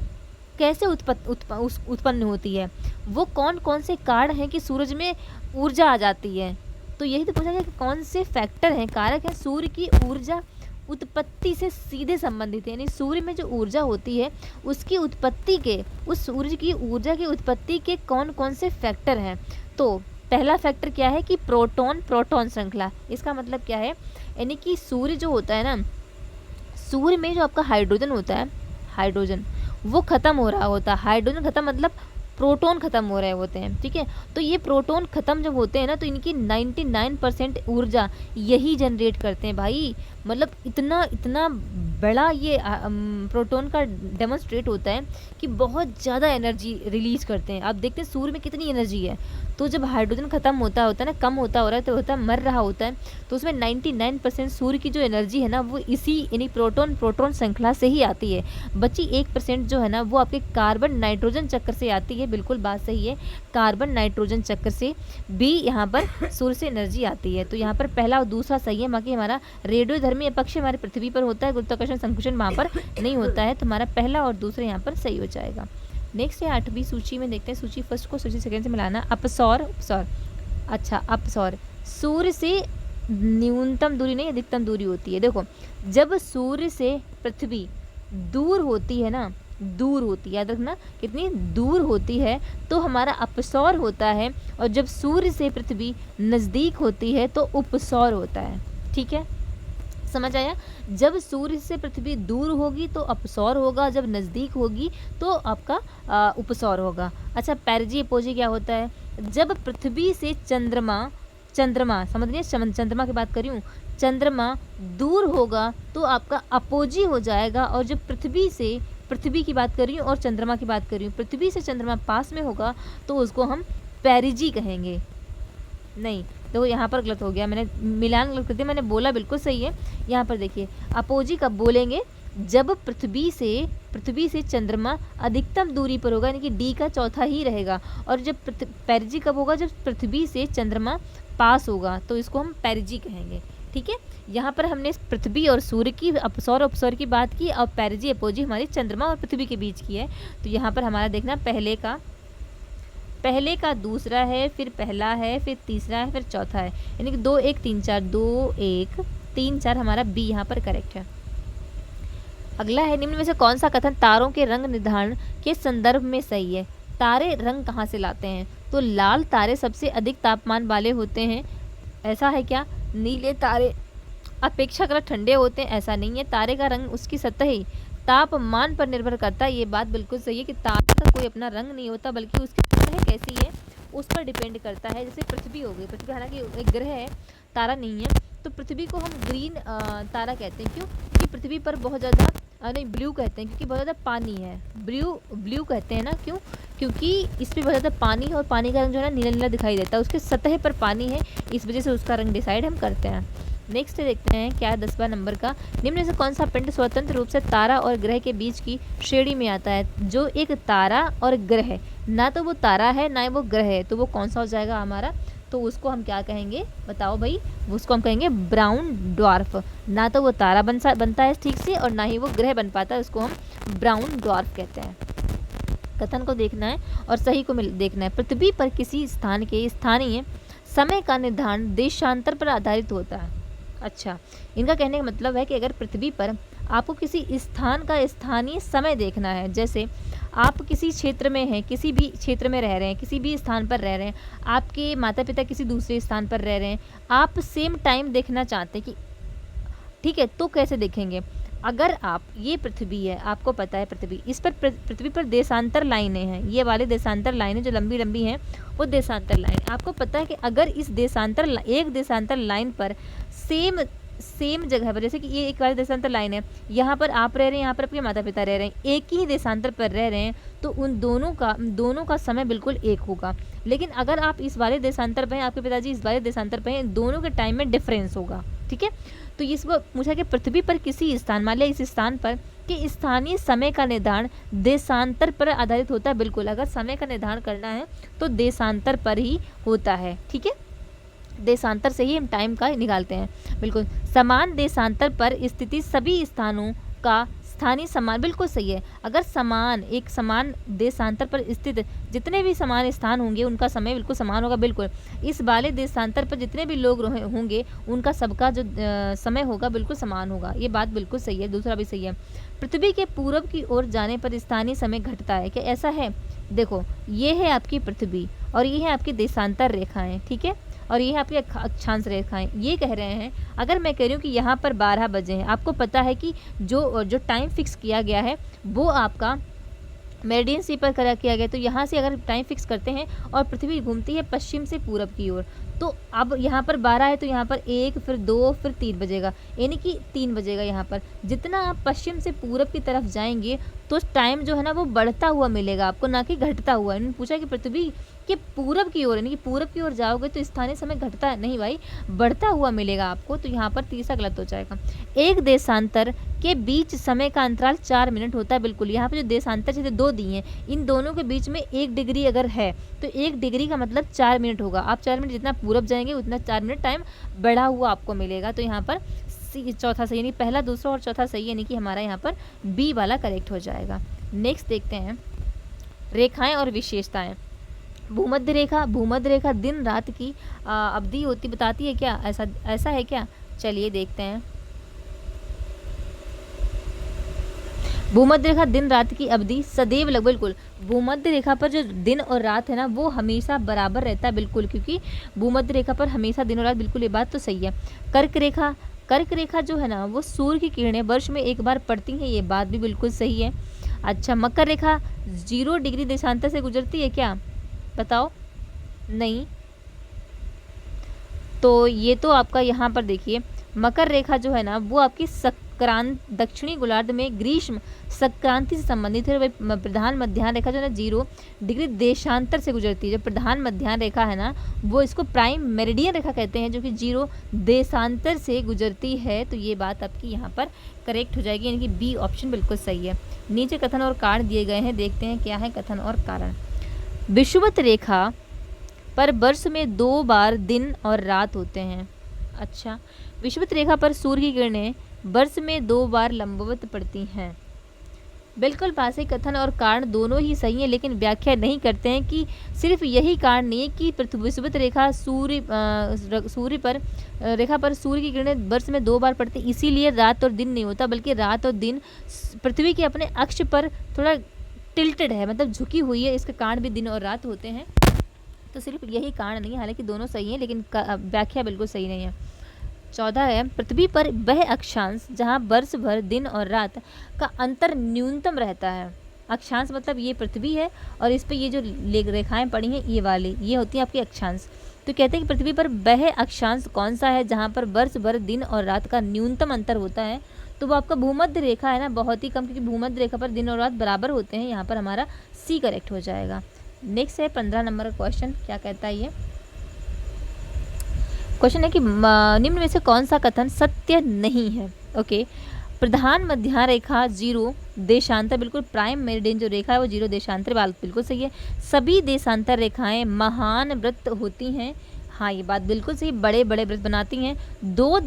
Speaker 1: कैसे उत्पन्न होती है, वो कौन कौन से कारण हैं कि सूरज में ऊर्जा आ जाती है। तो यही तो पूछा गया कि कौन से फैक्टर हैं, कारक हैं सूर्य की ऊर्जा उत्पत्ति से सीधे संबंधित है, यानी सूर्य में जो ऊर्जा होती है उसकी उत्पत्ति के, उस सूर्य की ऊर्जा की उत्पत्ति के कौन कौन से फैक्टर हैं। तो पहला फैक्टर क्या है कि प्रोटॉन श्रृंखला। इसका मतलब क्या है, यानी कि सूर्य जो होता है ना, सूर्य में जो आपका हाइड्रोजन होता है, हाइड्रोजन वो खत्म हो रहा होता है। हाइड्रोजन खत्म मतलब प्रोटॉन ख़त्म हो रहे होते हैं, ठीक है। तो ये प्रोटॉन ख़त्म जब होते हैं ना, तो इनकी 99% ऊर्जा यही जनरेट करते हैं भाई। मतलब इतना इतना बड़ा ये प्रोटॉन का डेमोन्स्ट्रेट होता है कि बहुत ज़्यादा एनर्जी रिलीज करते हैं। आप देखते हैं सूर्य में कितनी एनर्जी है, तो जब हाइड्रोजन ख़त्म होता है ना, कम होता हो रहा है, तो होता है मर रहा होता है, तो उसमें 99% सूर्य की जो एनर्जी है ना, वो इसी यानी प्रोटॉन प्रोटॉन श्रृंखला से ही आती है। बची 1% जो है ना, वो आपके कार्बन नाइट्रोजन चक्कर से आती है। बिल्कुल बात सही है, कार्बन नाइट्रोजन चक्कर से भी यहाँ पर सूर्य से एनर्जी आती है। तो यहाँ पर पहला और दूसरा सही है। बाकी हमारा रेडियोधर्मी अपेक्ष हमारे पृथ्वी पर होता है, गुरुत्वाकर्षण संकुचन वहाँ पर नहीं होता है। तो हमारा पहला और दूसरा यहाँ पर सही हो जाएगा। नेक्स्ट है 8वीं सूची में, देखते हैं सूची फर्स्ट को सूची सेकंड से मिलाना। अपसौर, अच्छा अपसौर सूर्य से न्यूनतम दूरी नहीं, अधिकतम दूरी होती है। देखो, जब सूर्य से पृथ्वी दूर होती है ना, दूर होती है, याद रखना कितनी दूर होती है, तो हमारा अपसौर होता है। और जब सूर्य से पृथ्वी नज़दीक होती है तो उपसौर होता है। ठीक है, समझ आया। जब सूर्य से पृथ्वी दूर होगी तो अपसौर होगा, जब नज़दीक होगी तो आपका उपसौर होगा। अच्छा, पेरिजी एपोजी क्या होता है? जब पृथ्वी से चंद्रमा समझिए, चंद्रमा की बात कर रही हूँ, चंद्रमा दूर होगा तो आपका अपोजी हो जाएगा। और जब पृथ्वी की बात कर रही हूँ और चंद्रमा की बात कर रही हूँ, पृथ्वी से चंद्रमा पास में होगा तो उसको हम पेरिजी कहेंगे। नहीं, तो यहाँ पर गलत हो गया, मैंने मिलान गलत कर दिया, मैंने बोला बिल्कुल सही है। यहाँ पर देखिए, अपोजी कब बोलेंगे? जब पृथ्वी से चंद्रमा अधिकतम दूरी पर होगा, यानी कि डी का चौथा ही रहेगा। और जब पेरिजी कब होगा? जब पृथ्वी से चंद्रमा पास होगा, तो इसको हम पेरिजी कहेंगे। ठीक है, यहाँ पर हमने पृथ्वी और सूर्य की अपसौर अपसौर की बात की, और पेरिजी अपोजी हमारी चंद्रमा और पृथ्वी के बीच की है। तो यहाँ पर हमारा देखना, पहले का दूसरा है, फिर पहला है, फिर तीसरा है, फिर चौथा है, यानी कि 2 1 3 4, 2 1 3 4 हमारा बी यहाँ पर करेक्ट है। अगला है, निम्न में से कौन सा कथन तारों के रंग निर्धारण के संदर्भ में सही है? तारे रंग कहाँ से लाते हैं? तो लाल तारे सबसे अधिक तापमान वाले होते हैं, ऐसा है क्या? नीले तारे अपेक्षाकृत ठंडे होते हैं, ऐसा नहीं है। तारे का रंग उसकी सतही तापमान पर निर्भर करता है, ये बात बिल्कुल सही है कि तारे का कोई अपना रंग नहीं होता, बल्कि उसकी सतह कैसी है उस पर डिपेंड करता है। जैसे पृथ्वी हो गई, पृथ्वी हालांकि एक ग्रह है, तारा नहीं है, तो पृथ्वी को हम ग्रीन तारा कहते हैं। क्यों? क्योंकि पृथ्वी पर बहुत ज़्यादा नहीं, ब्लू कहते हैं क्योंकि बहुत ज़्यादा पानी है। ब्लू कहते हैं ना, क्यों? क्योंकि इस पर बहुत ज़्यादा पानी है और पानी का रंग जो है ना नीला नीला दिखाई देता है, उसके सतह पर पानी है, इस वजह से उसका रंग डिसाइड हम करते हैं। नेक्स्ट देखते हैं क्या है 10वां नंबर का, निम्न में से कौन सा पिंड स्वतंत्र रूप से तारा और ग्रह के बीच की श्रेणी में आता है? जो एक तारा और ग्रह, ना तो वो तारा है ना ही वो ग्रह है, तो वो कौन सा हो जाएगा हमारा? तो उसको हम क्या कहेंगे बताओ भाई? उसको हम कहेंगे ब्राउन ड्वार्फ। ना तो वो तारा बनता है ठीक से, और ना ही वो ग्रह बन पाता है, उसको हम ब्राउन ड्वार्फ कहते हैं। कथन को देखना है और सही को देखना है। पृथ्वी पर किसी स्थान के स्थानीय समय का निर्धारण देशांतर पर आधारित होता है। अच्छा, इनका कहने का मतलब है कि अगर पृथ्वी पर आपको किसी स्थान का स्थानीय समय देखना है, जैसे आप किसी क्षेत्र में हैं, किसी भी क्षेत्र में रह रहे हैं, किसी भी स्थान पर रह रहे हैं, आपके माता पिता किसी दूसरे स्थान पर रह रहे हैं, आप सेम टाइम देखना चाहते हैं कि ठीक है, तो कैसे देखेंगे? अगर आप, ये पृथ्वी है, आपको पता है पृथ्वी, इस पर पृथ्वी पर देशांतर लाइनें हैं, ये वाली देशांतर लाइनें जो लंबी लंबी हैं वो देशांतर लाइन। आपको पता है कि अगर इस एक देशांतर लाइन पर सेम जगह पर, जैसे कि ये एक वाली देशांतर लाइन है, यहाँ पर आप रह रहे हैं, यहाँ पर आपके माता पिता रह रहे हैं, एक ही देशांतर पर रह रहे हैं, तो उन दोनों का समय बिल्कुल एक होगा। लेकिन अगर आप इस वाले देशांतर पर हैं, आपके पिताजी इस वाले देशांतर पर हैं, दोनों के टाइम में डिफरेंस होगा। ठीक है, तो इसको पूछा कि पृथ्वी पर किसी स्थान, मान लिया इस स्थान पर कि स्थानीय समय का निर्धारण देशांतर पर आधारित होता है। बिल्कुल, अगर समय का निर्धारण करना है तो देशांतर पर ही होता है। ठीक है, देशांतर से ही हम टाइम का निकालते हैं। बिल्कुल, समान देशांतर पर स्थिति सभी स्थानों का स्थानीय समान, बिल्कुल सही है। अगर एक समान देशांतर पर स्थित जितने भी समान स्थान होंगे उनका समय बिल्कुल समान होगा। बिल्कुल, इस वाले देशांतर पर जितने भी लोग होंगे उनका सबका जो समय होगा बिल्कुल समान होगा। ये बात बिल्कुल सही है। दूसरा भी सही है। पृथ्वी के पूर्व की ओर जाने पर स्थानीय समय घटता है, क्या ऐसा है? देखो, ये है आपकी पृथ्वी और ये है आपकी देशांतर रेखाएं, ठीक है, और ये है आपकी अक्षांश रेखाएं। ये कह रहे हैं, अगर मैं कह रही हूँ कि यहाँ पर 12 बजे हैं, आपको पता है कि जो टाइम फिक्स किया गया है वो आपका मेरिडियन सी पर करा किया गया। तो यहाँ से अगर टाइम फिक्स करते हैं और पृथ्वी घूमती है पश्चिम से पूरब की ओर, तो अब यहाँ पर 12 है तो यहाँ पर 1 फिर 2 फिर 3 बजेगा, यानी कि 3 बजेगा यहाँ पर। जितना आप पश्चिम से पूरब की तरफ जाएंगे तो टाइम जो है ना वो बढ़ता हुआ मिलेगा आपको, ना कि घटता हुआ। इन्होंने पूछा कि पृथ्वी के पूरब की ओर, यानी कि पूरब की ओर जाओगे तो स्थानीय समय घटता है नहीं भाई, बढ़ता हुआ मिलेगा आपको। तो यहाँ पर तीसरा गलत हो जाएगा। एक देशांतर के बीच समय का अंतराल 4 मिनट होता है। बिल्कुल, यहाँ पे जो देशांतर जैसे 2 दिए हैं, इन दोनों के बीच में 1 डिग्री अगर है तो 1 डिग्री का मतलब 4 मिनट होगा। आप 4 मिनट जितना पूरब जाएंगे उतना 4 मिनट टाइम बढ़ा हुआ आपको मिलेगा। तो यहाँ पर चौथा सही, यानी पहला, दूसरा और चौथा सही, यानी कि हमारा यहाँ पर बी वाला करेक्ट हो जाएगा। नेक्स्ट देखते हैं रेखाएं और विशेषताएं। भूमध्य रेखा, भूमध्य रेखा दिन रात की अवधि होती बताती है क्या? ऐसा है क्या? चलिए देखते हैं। भूमध्य रेखा दिन रात की अवधि सदैव लगभग, बिल्कुल भूमध्य रेखा पर जो दिन और रात है ना वो हमेशा बराबर रहता है, बिल्कुल, क्योंकि भूमध्य रेखा पर हमेशा दिन और रात, बिल्कुल ये बात तो सही है। कर्क रेखा, कर्क रेखा जो है ना वो सूर्य की किरणें वर्ष में एक बार पड़ती हैं, ये बात भी बिल्कुल सही है। अच्छा, मकर रेखा 0 डिग्री देशांतर से गुजरती है क्या? बताओ। नहीं, तो ये तो आपका यहाँ पर देखिए मकर रेखा जो है ना वो आपकी संक्रांत दक्षिणी गोलार्ध में ग्रीष्म संक्रांति से संबंधित है। प्रधान मध्याह्न रेखा जो है ना 0 डिग्री देशांतर से गुजरती है। जो प्रधान मध्याह्न रेखा है ना वो इसको प्राइम मेरिडियन रेखा कहते हैं, जो कि 0 देशांतर से गुजरती है। तो ये बात आपकी यहाँ पर करेक्ट हो जाएगी, यानी कि बी ऑप्शन बिल्कुल सही है। नीचे कथन और कारण दिए गए हैं, देखते हैं क्या है कथन और कारण। विषुवत रेखा पर वर्ष में 2 बार दिन और रात होते हैं। अच्छा, विषुवत रेखा पर सूर्य की किरणें वर्ष में 2 बार लंबवत पड़ती हैं। बिल्कुल बात है, कथन और कारण दोनों ही सही हैं, लेकिन व्याख्या नहीं करते हैं कि सिर्फ यही कारण नहीं है कि विषुवत रेखा सूर्य पर रेखा पर सूर्य की किरणें वर्ष में 2 बार पड़ती, इसीलिए रात और दिन नहीं होता, बल्कि रात और दिन पृथ्वी के अपने अक्ष पर थोड़ा टिल्टेड है, मतलब झुकी हुई है, इसके कारण भी दिन और रात होते हैं। तो सिर्फ यही कारण नहीं है, हालांकि दोनों सही हैं, लेकिन व्याख्या बिल्कुल सही नहीं है। 14 है, पृथ्वी पर वह अक्षांश जहां वर्ष भर दिन और रात का अंतर न्यूनतम रहता है। अक्षांश मतलब ये पृथ्वी है और इस पे ये जो रेखाएं पड़ी हैं ये वाली, ये होती है आपकी अक्षांश। तो कहते हैं कि पृथ्वी पर वह अक्षांश कौन सा है जहाँ पर वर्ष भर दिन और रात का न्यूनतम अंतर होता है? तो वो आपका भूमध्य रेखा है ना, बहुत ही कम, क्योंकि भूमध्य रेखा पर दिन और रात बराबर होते हैं। यहाँ पर हमारा सी करेक्ट हो जाएगा। नेक्स्ट है 15 नंबर का क्वेश्चन, क्या कहता है ये क्वेश्चन है कि निम्न में से कौन सा कथन सत्य नहीं है? ओके, प्रधान मध्याह्न रेखा 0 देशांतर, बिल्कुल प्राइम मेरिडियन जो रेखा है वो 0 देशांतर, बात बिल्कुल सही है। सभी देशांतर रेखाएं महान वृत्त होती हैं, हाँ ये बात बिल्कुल सही, बड़े बड़े वृत्त बनाती हैं। 2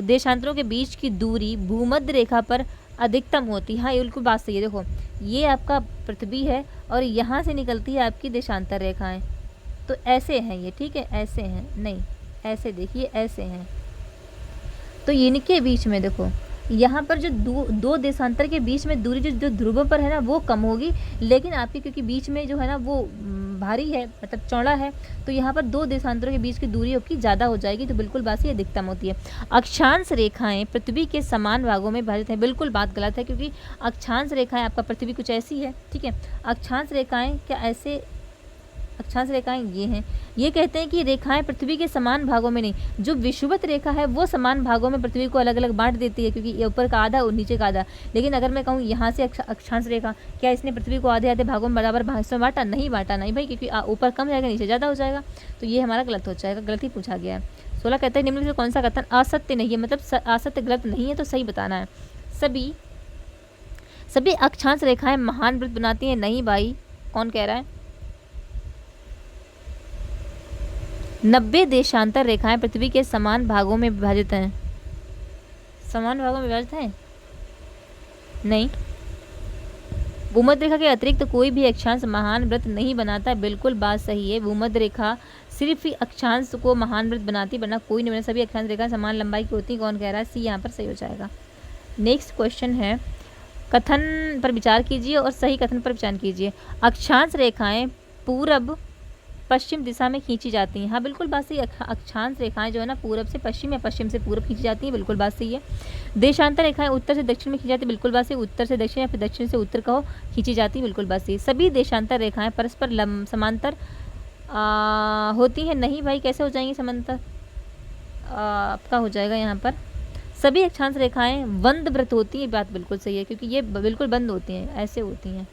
Speaker 1: देशांतरों के बीच की दूरी भूमध्य रेखा पर अधिकतम होती है, हाँ ये बिल्कुल बात सही है। देखो ये आपका पृथ्वी है और यहाँ से निकलती है आपकी देशांतर रेखाएं, तो ऐसे हैं ये, ठीक है, ऐसे हैं, नहीं ऐसे, देखिए ऐसे हैं, तो इनके बीच में देखो यहाँ पर जो दो देशांतर के बीच में दूरी जो ध्रुवों पर है ना वो कम होगी, लेकिन आपके क्योंकि बीच में जो है ना वो भारी है, मतलब चौड़ा है, तो यहाँ पर 2 देशांतरों के बीच की दूरी आपकी ज़्यादा हो जाएगी। तो बिल्कुल बात ये अधिकतम होती है। अक्षांश रेखाएं पृथ्वी के समान भागों में विभाजित हैं, बिल्कुल बात गलत है, क्योंकि अक्षांश रेखाएं आपका पृथ्वी कुछ ऐसी है, ठीक है। अक्षांश रेखाएं क्या ऐसे, अक्षांश रेखाएं ये हैं, ये कहते हैं कि रेखाएं पृथ्वी के समान भागों में नहीं, जो विषुवत रेखा है वो समान भागों में पृथ्वी को अलग अलग बांट देती है, क्योंकि ये ऊपर का आधा और नीचे का आधा। लेकिन अगर मैं कहूँ यहाँ से अक्षांश रेखा, क्या इसने पृथ्वी को आधे आधे भागों में बराबर हिस्सों में बांटा? नहीं बांटा, नहीं भाई, क्योंकि ऊपर कम जाएगा नीचे ज़्यादा हो जाएगा, तो ये हमारा गलत हो जाएगा, गलत ही पूछा गया है। 16 कहता है निम्न में से कौन सा कथन असत्य नहीं है, मतलब असत्य गलत नहीं है, तो सही बताना है। सभी अक्षांश रेखाएं महान वृत्त बनाती हैं, नहीं भाई, कौन कह रहा है? 90 देशांतर रेखाएं पृथ्वी के समान भागों में विभाजित हैं, समान भागों में विभाजित हैं, नहीं। भूमध्य रेखा के अतिरिक्त कोई भी अक्षांश महान वृत्त नहीं बनाता, बिल्कुल बात सही है। भूमध्य रेखा सिर्फ ही अक्षांश को महान वृत्त बनाती, वरना कोई नहीं बना। सभी अक्षांश रेखाएं समान लंबाई की होती, कौन कह रहा है? सी यहाँ पर सही हो जाएगा। नेक्स्ट क्वेश्चन है, कथन पर विचार कीजिए और सही कथन पर विचार कीजिए। अक्षांश रेखाएं पूरब पश्चिम दिशा में खींची जाती हैं। हाँ बिल्कुल बात सही। अक्षांश रेखाएं जो है ना पूरब से पश्चिम या पश्चिम से पूरब खींची जाती हैं, बिल्कुल बात सही है। देशांतर रेखाएं उत्तर से दक्षिण में खींची जाती है, बिल्कुल बात सही। उत्तर से दक्षिण या फिर दक्षिण से उत्तर कहो खींची जाती है, बिल्कुल बात सही। सभी देशांतर रेखाएं परस्पर समांतर होती हैं, नहीं भाई कैसे हो जाएंगी समांतर, आपका हो जाएगा यहाँ पर सभी अक्षांश रेखाएं बंद वृत्त होती हैं, बात बिल्कुल सही है क्योंकि ये बिल्कुल बंद होती हैं, ऐसे होती हैं,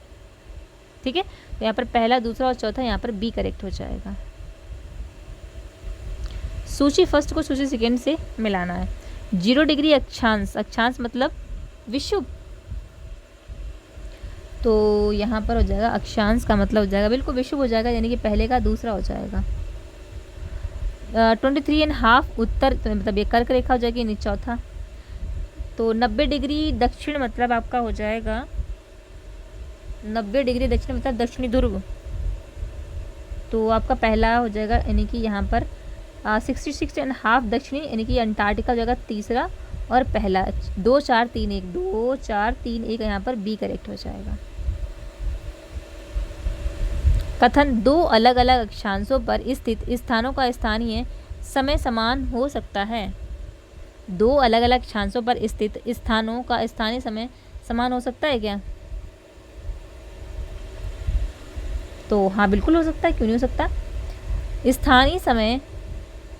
Speaker 1: ठीक है। तो यहाँ पर पहला, दूसरा और चौथा यहाँ पर बी करेक्ट हो जाएगा। सूची फर्स्ट को सूची सेकेंड से मिलाना है। 0 डिग्री अक्षांश, अक्षांश मतलब विषुव, तो यहाँ पर हो जाएगा अक्षांश का मतलब हो जाएगा बिल्कुल विषुव हो जाएगा, यानी कि पहले का दूसरा हो जाएगा। 23.5 उत्तर, तो मतलब ये कर्क रेखा हो जाएगी, यानी चौथा। तो 90 डिग्री दक्षिण मतलब आपका हो जाएगा 90 डिग्री दक्षिण मतलब दक्षिणी ध्रुव, तो आपका पहला हो जाएगा, यानी कि यहाँ पर 66.5 दक्षिणी, यानी कि अंटार्कटिका हो जाएगा तीसरा, और पहला 2 4 3 1 2 4 3 1 यहाँ पर बी करेक्ट हो जाएगा। कथन 2 अलग अलग अक्षांशों पर स्थित स्थानों का स्थानीय समय समान हो सकता है। 2 अलग अलग अक्षांशों पर स्थित स्थानों का स्थानीय समय समान हो सकता है क्या? तो हाँ बिल्कुल हो सकता है, क्यों नहीं हो सकता। स्थानीय समय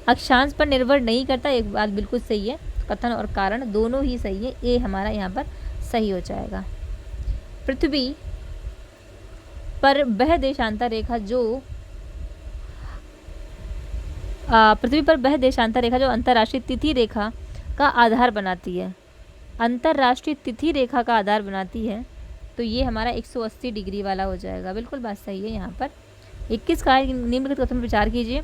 Speaker 1: अक्षांश पर निर्भर नहीं करता, एक बात बिल्कुल सही है। कथन और कारण दोनों ही सही है, ए हमारा यहाँ पर सही हो जाएगा। पृथ्वी पर वह देशांतर रेखा जो अंतर्राष्ट्रीय तिथि रेखा का आधार बनाती है, अंतर्राष्ट्रीय तिथि रेखा का आधार बनाती है, तो ये हमारा 180 डिग्री वाला हो जाएगा, बिल्कुल बात सही है। यहाँ पर 21 का निम्नलिखित कथन पर विचार कीजिए,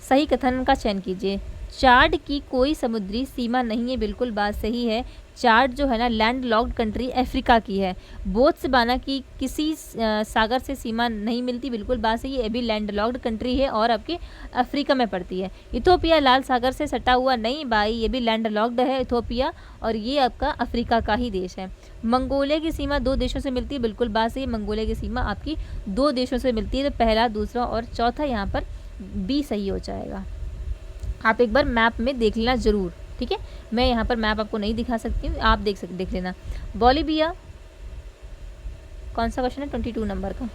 Speaker 1: सही कथन का चयन कीजिए। चाड की कोई समुद्री सीमा नहीं है, बिल्कुल बात सही है। चाड जो है ना लैंड लॉक्ड कंट्री अफ्रीका की है। बोत्सवाना की किसी सागर से सीमा नहीं मिलती, बिल्कुल बात सही है, ये भी लैंड लॉक्ड कंट्री है और आपके अफ्रीका में पड़ती है। इथोपिया लाल सागर से सटा हुआ नहीं भाई, ये भी लैंड लॉक्ड है इथोपिया, और ये आपका अफ्रीका का ही देश है। मंगोलिया की सीमा 2 देशों से मिलती है, बिल्कुल बात सही है, मंगोलिया की सीमा आपकी 2 देशों से मिलती है, तो पहला, दूसरा और चौथा यहाँ पर बी सही हो जाएगा। आप एक बार मैप में देख लेना ज़रूर, ठीक है। मैं यहाँ पर मैप आपको नहीं दिखा सकती हूँ, आप देख लेना। बोलिविया कौन सा क्वेश्चन है? 22 नंबर का।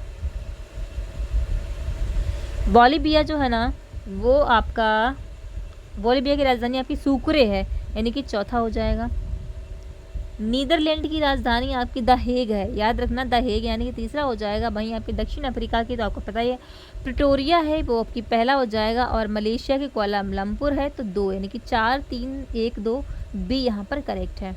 Speaker 1: बोलिविया जो है ना वो आपका, बोलिविया की राजधानी आपकी सुक्रे है, यानी कि चौथा हो जाएगा। नीदरलैंड की राजधानी आपकी द हेग है, याद रखना द हेग, यानी कि तीसरा हो जाएगा। वहीं आपकी दक्षिण अफ्रीका की तो आपको पता ही है प्रिटोरिया है, वो आपकी पहला हो जाएगा। और मलेशिया की कुआलालंपुर है, तो 2, यानी कि 4 3 1 2 बी यहाँ पर करेक्ट है।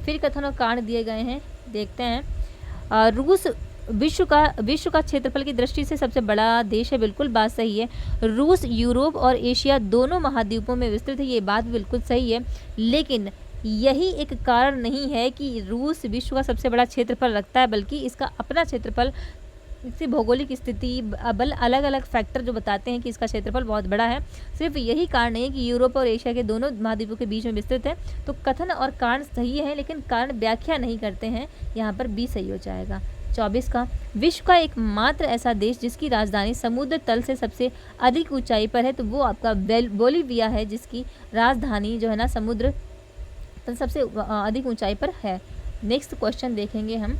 Speaker 1: फिर कथन और कारण दिए गए हैं, देखते हैं। रूस विश्व का क्षेत्रफल की दृष्टि से सबसे बड़ा देश है, बिल्कुल बात सही है। रूस यूरोप और एशिया दोनों महाद्वीपों में विस्तृत है, ये बात बिल्कुल सही है, लेकिन यही एक कारण नहीं है कि रूस विश्व का सबसे बड़ा क्षेत्रफल रखता है, बल्कि इसका अपना क्षेत्रफल, इसकी भौगोलिक स्थिति, बल अलग अलग फैक्टर जो बताते हैं कि इसका क्षेत्रफल बहुत बड़ा है। सिर्फ यही कारण है कि यूरोप और एशिया के दोनों महाद्वीपों के बीच में विस्तृत है। तो कथन और कारण सही है, लेकिन कारण व्याख्या नहीं करते हैं, यहाँ पर बी सही हो जाएगा। 24 का, विश्व का एकमात्र ऐसा देश जिसकी राजधानी समुद्र तल से सबसे अधिक ऊंचाई पर है, तो वो आपका बोलिविया है, जिसकी राजधानी जो है ना समुद्र तल सबसे अधिक ऊंचाई पर है। नेक्स्ट क्वेश्चन देखेंगे हम।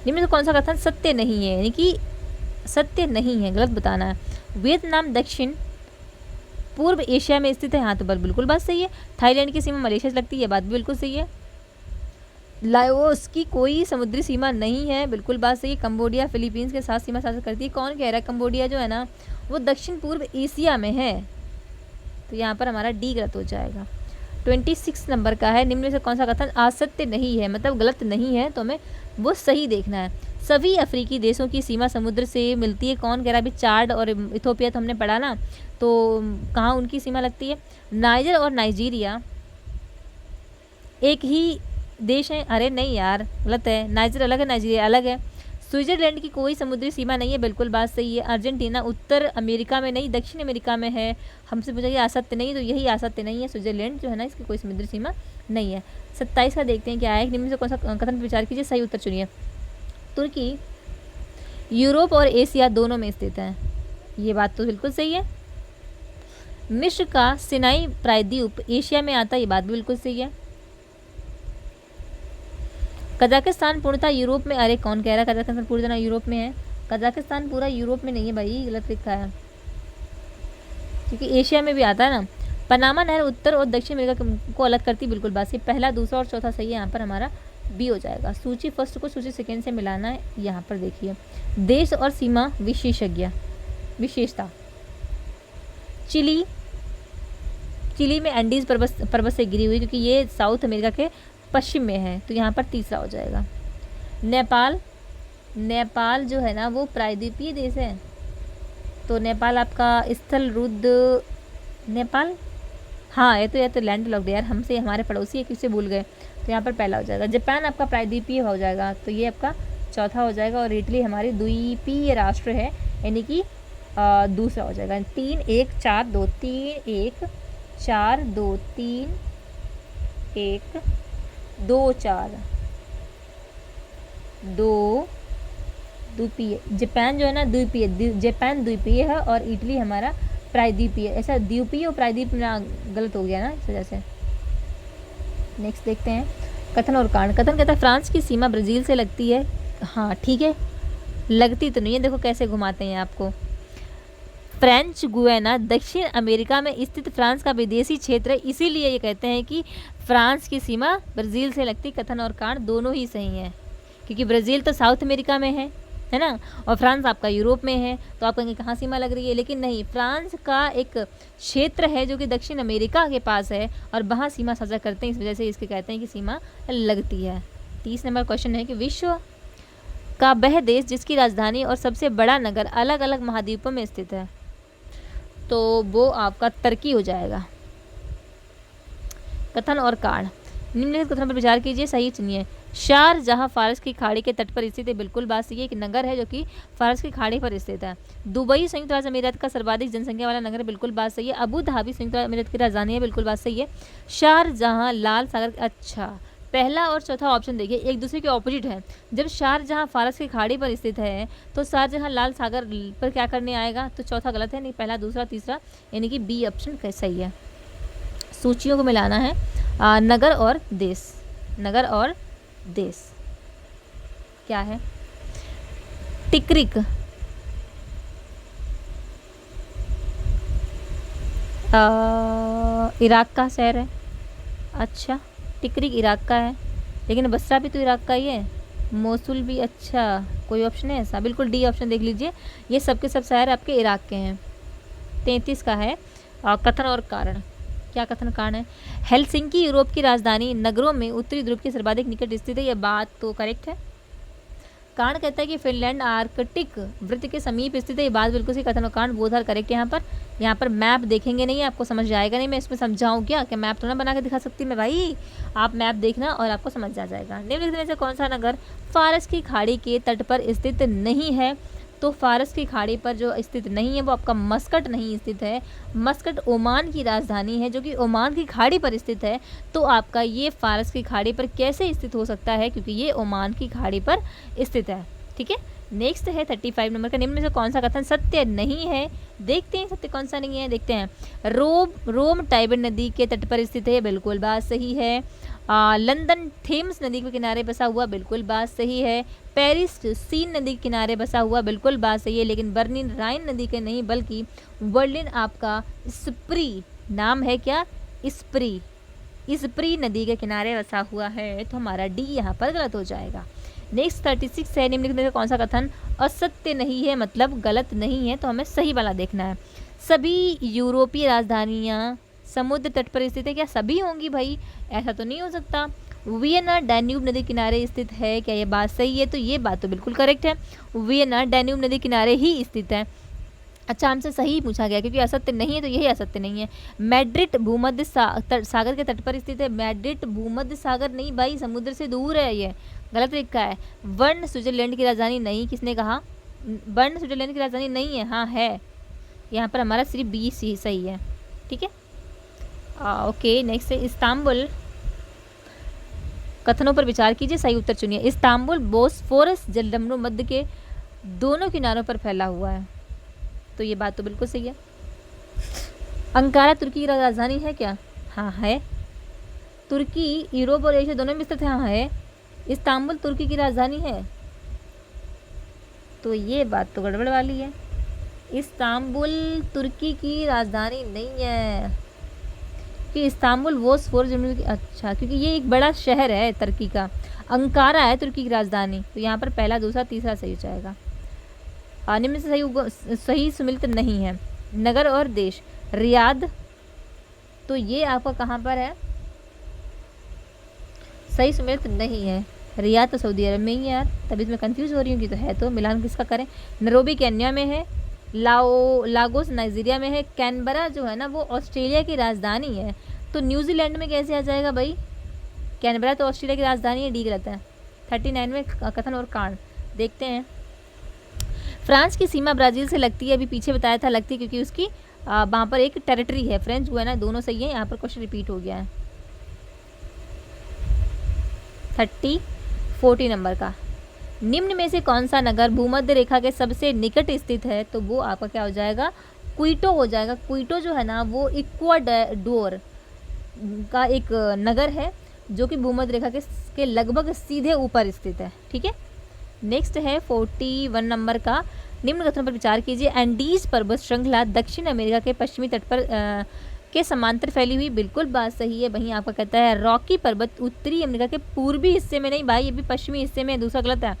Speaker 1: निम्न में कौन सा कथन सत्य नहीं है, यानी कि सत्य नहीं है, गलत बताना है। वियतनाम दक्षिण पूर्व एशिया में स्थित है, हाँ तो बिल्कुल बात सही है। थाईलैंड की सीमा मलेशिया से लगती है, बात भी बिल्कुल सही है। लाओस की कोई समुद्री सीमा नहीं है, बिल्कुल बात सही है। कंबोडिया फिलीपींस के साथ सीमा साझा करती है, कौन कह रहा है? कंबोडिया जो है ना वो दक्षिण पूर्व एशिया में है, तो यहाँ पर हमारा डी गलत हो जाएगा। 26 नंबर का है, निम्न में से कौन सा कथन असत्य नहीं है, मतलब गलत नहीं है, तो हमें वो सही देखना है। सभी अफ्रीकी देशों की सीमा समुद्र से मिलती है, कौन कह रहा है? अभी चाड और इथोपिया तो हमने पढ़ा ना, तो कहाँ उनकी सीमा लगती है? नाइजर और नाइजीरिया एक ही देश है, अरे नहीं यार गलत है, नाइजर अलग है, नाइजीरिया अलग है। स्विट्जरलैंड की कोई समुद्री सीमा नहीं है, बिल्कुल बात सही है। अर्जेंटीना उत्तर अमेरिका में नहीं दक्षिण अमेरिका में है, हमसे पूछा ये असत्य नहीं, तो यही असत्य नहीं है, स्विट्जरलैंड जो है ना इसकी कोई समुद्री सीमा नहीं है। 27 का देखते हैं क्या है, निम्न से कौन सा कथन पर विचार कीजिए, सही उत्तर चुनिए। तुर्की यूरोप और एशिया दोनों में स्थित है। ये बात तो बिल्कुल सही है। मिस्र का सिनाई प्रायद्वीप एशिया में आता है, ये बात भी बिल्कुल सही है। कजाकिस्तान पूर्णतः यूरोप में, अरे कौन कह रहा है कजाकिस्तान पूरी तरह यूरोप में है? कजाकिस्तान पूरा यूरोप में नहीं है भाई, गलत लिखा है, क्योंकि एशिया में भी आता है ना। पनामा नहर उत्तर और दक्षिण अमेरिका को अलग करती, बिल्कुल बात, ये पहला, दूसरा और चौथा सही है। यहाँ पर हमारा बी हो जाएगा। सूची फर्स्ट को सूची सेकेंड से मिलाना है। यहाँ पर देखिए, देश और सीमा विशेषता। चिली में एंडीज पर्वत से घिरी हुई, क्योंकि ये साउथ अमेरिका के पश्चिम में है, तो यहाँ पर तीसरा हो जाएगा। नेपाल जो है ना वो प्रायद्वीपीय देश है, तो नेपाल आपका स्थल रुद्ध नेपाल, हाँ ये तो लैंड लॉक्ड यार, हमसे हमारे पड़ोसी है, किससे भूल गए, तो यहाँ पर पहला हो जाएगा। जापान आपका प्रायद्वीपीय हो जाएगा, तो ये आपका चौथा हो जाएगा। और इटली हमारी द्वीपीय राष्ट्र है, यानी कि दूसरा हो जाएगा। 3 1 4 2 3 1 4 2 3 1 2 4 2 द्वीपीय। जापान जो है ना द्वीपीय, जापान द्वीपीय है और इटली हमारा प्रायद्वीपीय। ऐसा द्वीपीय और प्रायद्वीप में गलत हो गया ना, इस वजह से। नेक्स्ट देखते हैं कथन और कारण। कथन कहता है फ्रांस की सीमा ब्राज़ील से लगती है। हाँ ठीक है, लगती तो नहीं है, देखो कैसे घुमाते हैं आपको। फ्रेंच गुयाना दक्षिण अमेरिका में स्थित फ्रांस का विदेशी क्षेत्र है, इसीलिए ये कहते हैं कि फ्रांस की सीमा ब्राज़ील से लगती। कथन और कारण दोनों ही सही हैं, क्योंकि ब्राज़ील तो साउथ अमेरिका में है ना, और फ्रांस आपका यूरोप में है, तो आप कहेंगे कहाँ सीमा लग रही है, लेकिन नहीं, फ्रांस का एक क्षेत्र है जो कि दक्षिण अमेरिका के पास है और वहाँ सीमा साझा करते हैं, इस वजह से इसके कहते हैं कि सीमा लगती है। 30 नंबर क्वेश्चन है कि विश्व का वह देश जिसकी राजधानी और सबसे बड़ा नगर अलग अलग महाद्वीपों में स्थित है, तो वो आपका तुर्की हो जाएगा। कथन और कारण। निम्नलिखित कथन पर विचार कीजिए, सही चुनिए। शारजाह फारस की खाड़ी के तट पर स्थित है, बिल्कुल बात सही है, एक नगर है जो कि फारस की खाड़ी पर स्थित है। दुबई संयुक्त राज्य अमीरात का सर्वाधिक जनसंख्या वाला नगर है, बिल्कुल बात सही है। अबू धाबी संयुक्त राज्य अमीरात की राजधानी है, बिल्कुल बात सही है। शारजाह लाल सागर, अच्छा, पहला और चौथा ऑप्शन देखिए एक दूसरे के ऑपोजिट है। जब शारजाह फारस की खाड़ी पर स्थित है तो शारजाह लाल सागर पर क्या करने आएगा, तो चौथा गलत है, नहीं पहला, दूसरा, तीसरा, यानी कि बी ऑप्शन सही है। सूचियों को मिलाना है। नगर और देश, नगर और देश क्या है? टिकरिक इराक का शहर है। अच्छा, टिकरिक इराक का है, लेकिन बसरा भी तो इराक का ही है, मोसुल भी। अच्छा, कोई ऑप्शन है ऐसा? बिल्कुल डी ऑप्शन देख लीजिए, ये सब के सब शहर आपके इराक के हैं। 33 का है कथन और कारण। क्या कथन कारण है? हेलसिंकी यूरोप की राजधानी नगरों में उत्तरी ध्रुव के सर्वाधिक निकट स्थित है, यह बात तो करेक्ट है। कारण कहता है कि फिनलैंड आर्कटिक वृत्त के समीप स्थित है, ये बात बिल्कुल सी। कथन और कारण बोथ आर करेक्ट। यहाँ पर मैप देखेंगे नहीं, आपको समझ जाएगा नहीं, मैं इसमें समझाऊँ क्या? कि मैप तो ना बना के दिखा सकती मैं भाई, आप मैप देखना और आपको समझ आ जाएगा। निम्नलिखित में से कौन सा नगर फारस की खाड़ी के तट पर स्थित नहीं है? तो फारस की खाड़ी पर जो स्थित नहीं है वो आपका मस्कट नहीं स्थित है। मस्कट ओमान की राजधानी है, जो कि ओमान की खाड़ी पर स्थित है, तो आपका ये फारस की खाड़ी पर कैसे स्थित हो सकता है, क्योंकि ये ओमान की खाड़ी पर स्थित है। ठीक है, नेक्स्ट है 35 नंबर का। निम्न में से कौन सा कथन सत्य नहीं है? देखते हैं सत्य कौन सा नहीं है, देखते हैं। रोम टाइबर नदी के तट पर स्थित है, बिल्कुल बात सही है। लंदन थेम्स नदी के किनारे बसा हुआ, बिल्कुल बात सही है। पेरिस सीन नदी के किनारे बसा हुआ, बिल्कुल बात सही है, लेकिन बर्लिन राइन नदी के नहीं बल्कि बर्लिन आपका स्प्री, नाम है क्या? स्प्री नदी के किनारे बसा हुआ है, तो हमारा डी यहाँ पर गलत हो जाएगा। नेक्स्ट 36 है। निम्नलिखित में कौन सा कथन असत्य नहीं है, मतलब गलत नहीं है, तो हमें सही वाला देखना है। सभी यूरोपीय राजधानियाँ समुद्र तट पर स्थित है, क्या सभी होंगी भाई? ऐसा तो नहीं हो सकता। वियना डैन्यूब नदी किनारे स्थित है, क्या ये बात सही है? तो ये बात तो बिल्कुल करेक्ट है, वियना डैन्यूब नदी किनारे ही स्थित है। अच्छा, हमसे सही पूछा गया, क्योंकि असत्य नहीं है तो यही असत्य नहीं है। मैड्रिड भूमध्य सागर के तट पर स्थित है, मैड्रिड भूमध्य सागर नहीं भाई, समुद्र से दूर है, ये गलत लिखा है। बर्न स्विट्जरलैंड की राजधानी नहीं, किसने कहा? बर्न स्विट्जरलैंड की राजधानी नहीं है, हाँ है, यहाँ पर हमारा सिर्फ बी सी सही है। ठीक है, ओके। नेक्स्ट है इस्तांबुल। कथनों पर विचार कीजिए, सही उत्तर चुनिए। इस्तांबुल बोस्फोरस जलडमरू मध्य के दोनों किनारों पर फैला हुआ है। तो ये बात तो बिल्कुल सही है। अंकारा तुर्की की राजधानी है क्या? हाँ है। तुर्की यूरोप और एशिया दोनों में स्थित है? हाँ है। इस्तांबुल तुर्की की राजधानी है? तो ये बात तो गड़बड़ वाली है। इस्तांबुल तुर्की की राजधानी नहीं है, कि इस्तांबुल बोस्फोरस जमुना की, अच्छा क्योंकि ये एक बड़ा शहर है तुर्की का। अंकारा है तुर्की की राजधानी, तो यहाँ पर पहला दूसरा तीसरा सही हो जाएगा। निम्न से सही सुमिलित नहीं है। नगर और देश, रियाद, तो ये आपका कहाँ पर है? सही सुमिलित नहीं है। रियाद तो सऊदी अरब में ही है यार, तभी मैं कंफ्यूज हो रही हूँ कि तो है, तो मिलान किसका करें? नैरोबी केन्या में है, लागोस नाइजीरिया में है, कैनबरा जो है ना वो ऑस्ट्रेलिया की राजधानी है। तो न्यूजीलैंड में कैसे आ जाएगा भाई? कैनबरा तो ऑस्ट्रेलिया की राजधानी है, डी गलत है। 39 में कथन और कांड देखते हैं। फ्रांस की सीमा ब्राज़ील से लगती है, अभी पीछे बताया था लगती है क्योंकि उसकी वहाँ पर एक टेरिटरी है। फ्रेंच जो है ना, दोनों सही है। यहाँ पर क्वेश्चन रिपीट हो गया है 40 नंबर का। निम्न में से कौन सा नगर भूमध्य रेखा के सबसे निकट स्थित है? तो वो आपका क्या हो जाएगा? क्विटो हो जाएगा। क्विटो जो है ना वो इक्वाडोर का एक नगर है जो कि भूमध्य रेखा के लगभग सीधे ऊपर स्थित है। ठीक है, नेक्स्ट है 41 नंबर का। निम्न कथनों पर विचार कीजिए। एंडीज पर्वत श्रृंखला दक्षिण अमेरिका के पश्चिमी तट पर के समांतर फैली हुई, बिल्कुल बात सही है। वहीं आपका कहता है रॉकी पर्वत उत्तरी अमेरिका के पूर्वी हिस्से में, नहीं भाई ये भी पश्चिमी हिस्से में, दूसरा गलत है।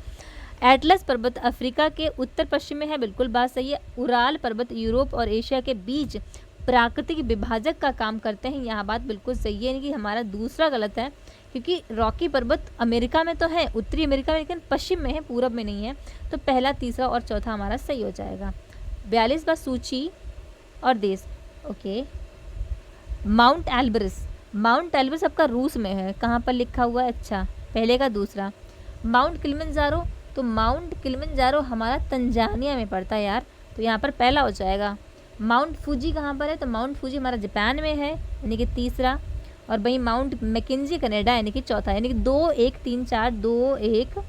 Speaker 1: एटलस पर्वत अफ्रीका के उत्तर पश्चिम में है, बिल्कुल बात सही है। उराल पर्वत यूरोप और एशिया के बीच प्राकृतिक विभाजक का काम करते हैं, यहाँ बात बिल्कुल सही है कि हमारा दूसरा गलत है, क्योंकि रॉकी पर्वत अमेरिका में तो है, उत्तरी अमेरिका में, लेकिन पश्चिम में है, पूरब में नहीं है। तो पहला तीसरा और चौथा हमारा सही हो जाएगा। 42 बार सूची और देश। ओके, माउंट एल्ब्रस आपका रूस में है, कहाँ पर लिखा हुआ है? अच्छा, पहले का दूसरा। माउंट किलिमंजारो, तो माउंट किलिमंजारो हमारा तंजानिया में पड़ता है यार, तो यहाँ पर पहला हो जाएगा। माउंट फूजी कहाँ पर है? तो माउंट फूजी हमारा जापान में है, यानी कि तीसरा। और वहीं माउंट मैकेंजी कनाडा, यानी कि चौथा, यानी कि 2 1 3 4 2 1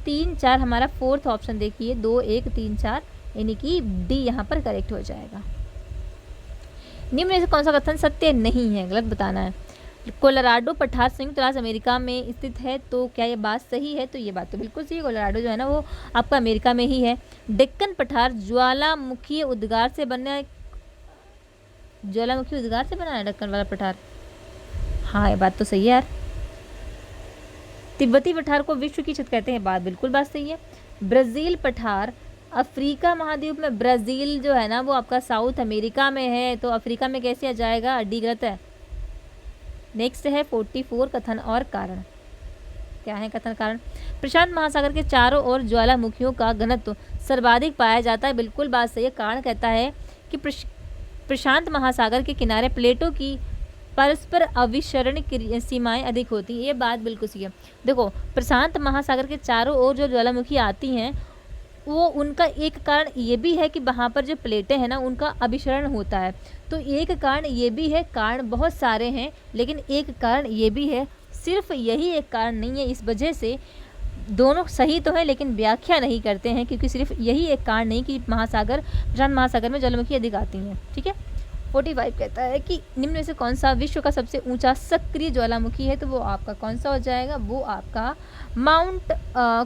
Speaker 1: 3 4 हमारा फोर्थ ऑप्शन देखिए, 2 1 3 4, यानी कि डी यहाँ पर करेक्ट हो जाएगा। निम्न में से कौन सा कथन सत्य नहीं है? गलत बताना है। कोलोराडो पठार संयुक्त राज्य अमेरिका में स्थित है, तो क्या ये बात सही है? तो ये बात तो बिल्कुल सही है। कोलोराडो जो है ना वो आपका अमेरिका में ही है। डेक्कन पठार ज्वालामुखी उद्गार से बना है, ज्वालामुखी उद्गार से बना है डेक्कन वाला पठार। हाँ, ये बात तो सही है यार। तिब्बती पठार को विश्व की छत कहते हैं, बात बिल्कुल बात सही है। ब्राज़ील पठार अफ्रीका महाद्वीप में, ब्राज़ील जो है ना वो आपका साउथ अमेरिका में है, तो अफ्रीका में कैसे आ जाएगा? डी गलत है। नेक्स्ट है 44 कथन और कारण। क्या है कथन कारण? प्रशांत महासागर के चारों ओर ज्वालामुखियों का घनत्व सर्वाधिक पाया जाता है, बिल्कुल बात सही है। कारण कहता है कि प्रशांत महासागर के किनारे प्लेटों की परस्पर अविशरण सीमाएं अधिक होती है, ये बात बिल्कुल सही है। देखो, प्रशांत महासागर के चारों ओर जो ज्वालामुखी आती हैं वो उनका एक कारण ये भी है कि वहाँ पर जो प्लेटें हैं ना उनका अभिसरण होता है, तो एक कारण ये भी है। कारण बहुत सारे हैं लेकिन एक कारण ये भी है, सिर्फ यही एक कारण नहीं है। इस वजह से दोनों सही तो है लेकिन व्याख्या नहीं करते हैं, क्योंकि सिर्फ यही एक कारण नहीं कि प्रशांत महासागर में ज्वालामुखी अधिक आती हैं। ठीक है, 45 कहता है कि निम्न में से कौन सा विश्व का सबसे ऊंचा सक्रिय ज्वालामुखी है? तो वो आपका कौन सा हो जाएगा? वो आपका माउंट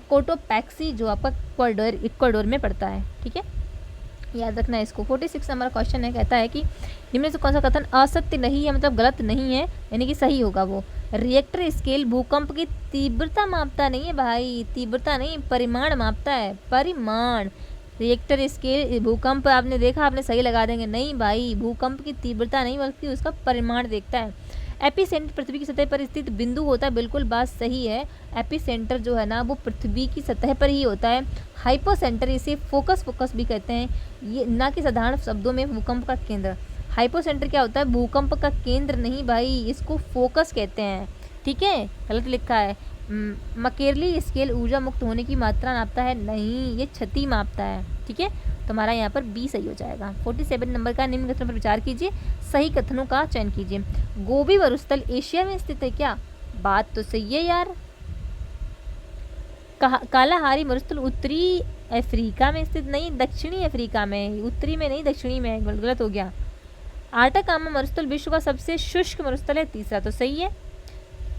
Speaker 1: कोटोपैक्सी जो आपका इक्वाडोर में पड़ता है। ठीक है, याद रखना है इसको। 46 नंबर क्वेश्चन है, कहता है कि निम्न में से कौन सा कथन असत्य नहीं है, मतलब गलत नहीं है, यानी कि सही होगा वो। रिएक्टर स्केल भूकंप की तीव्रता मापता नहीं है भाई, तीव्रता नहीं, परिमाण मापता है, परिमाण। रिएक्टर स्केल भूकंप आपने देखा, आपने सही लगा देंगे, नहीं भाई, भूकंप की तीव्रता नहीं बल्कि उसका परिमाण देखता है। एपिसेंटर पृथ्वी की सतह पर स्थित बिंदु होता है, बिल्कुल बात सही है। एपिसेंटर जो है ना वो पृथ्वी की सतह पर ही होता है। हाइपोसेंटर, इसे फोकस भी कहते हैं, ये ना कि साधारण शब्दों में भूकंप का केंद्र। हाइपोसेंटर क्या होता है? भूकंप का केंद्र नहीं भाई, इसको फोकस कहते हैं। ठीक है, गलत लिखा है। मकेरली स्केल ऊर्जा मुक्त होने की मात्रा नापता है, नहीं, ये क्षति मापता है। ठीक है, तो हमारा यहाँ पर बी सही हो जाएगा। 47 नंबर का। निम्न कथनों पर विचार कीजिए, सही कथनों का चयन कीजिए। गोबी मरुस्थल एशिया में स्थित है क्या? बात तो सही है यार। कालाहारी मरुस्थल उत्तरी अफ्रीका में स्थित नहीं, दक्षिणी अफ्रीका में, उत्तरी में नहीं, दक्षिणी में, गलत हो गया। आटाकामा मरुस्थल विश्व का सबसे शुष्क मरुस्थल है, तीसरा तो सही है।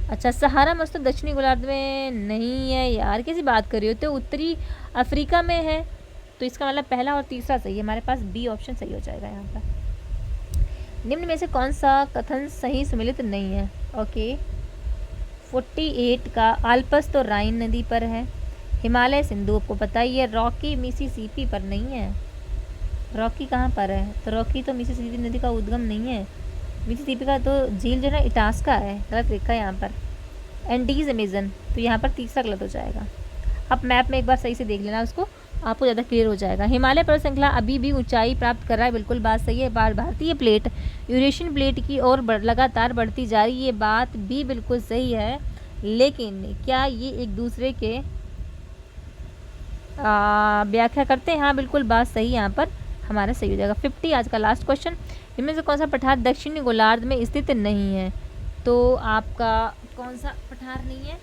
Speaker 1: अच्छा, सहारा मरुस्थल दक्षिणी गोलार्ध में नहीं है यार, कैसी बात कर रही हो, तो उत्तरी अफ्रीका में है, तो इसका मतलब पहला और तीसरा सही है, हमारे पास बी ऑप्शन सही हो जाएगा यहाँ पर। निम्न में से कौन सा कथन सही सम्मिलित नहीं है? ओके, 48 का आल्प्स तो राइन नदी पर है, हिमालय सिंधु आपको पता ही है, रॉकी मिसिसिपी पर नहीं है। रॉकी कहाँ पर है? तो रॉकी तो मिसिसिपी नदी का उद्गम नहीं है, मिसिसिपी का तो झील जो है इटास्का है, गलत लिखा है यहाँ पर। एंडीज अमेजन, तो यहाँ पर तीसरा गलत हो जाएगा। आप मैप में एक बार सही से देख लेना उसको, आपको ज़्यादा क्लियर हो जाएगा। हिमालय पर्वत श्रृंखला अभी भी ऊंचाई प्राप्त कर रहा है, बिल्कुल बात सही है। भारतीय प्लेट यूरेशियन प्लेट की ओर लगातार बढ़ती जा रही है, ये बात भी बिल्कुल सही है, लेकिन क्या ये एक दूसरे के व्याख्या करते हैं? हाँ बिल्कुल बात सही, यहाँ पर हमारा सही हो जाएगा। 50 आज का लास्ट क्वेश्चन, इनमें से कौन सा पठार दक्षिणी गोलार्ध में स्थित नहीं है? तो आपका कौन सा पठार नहीं है?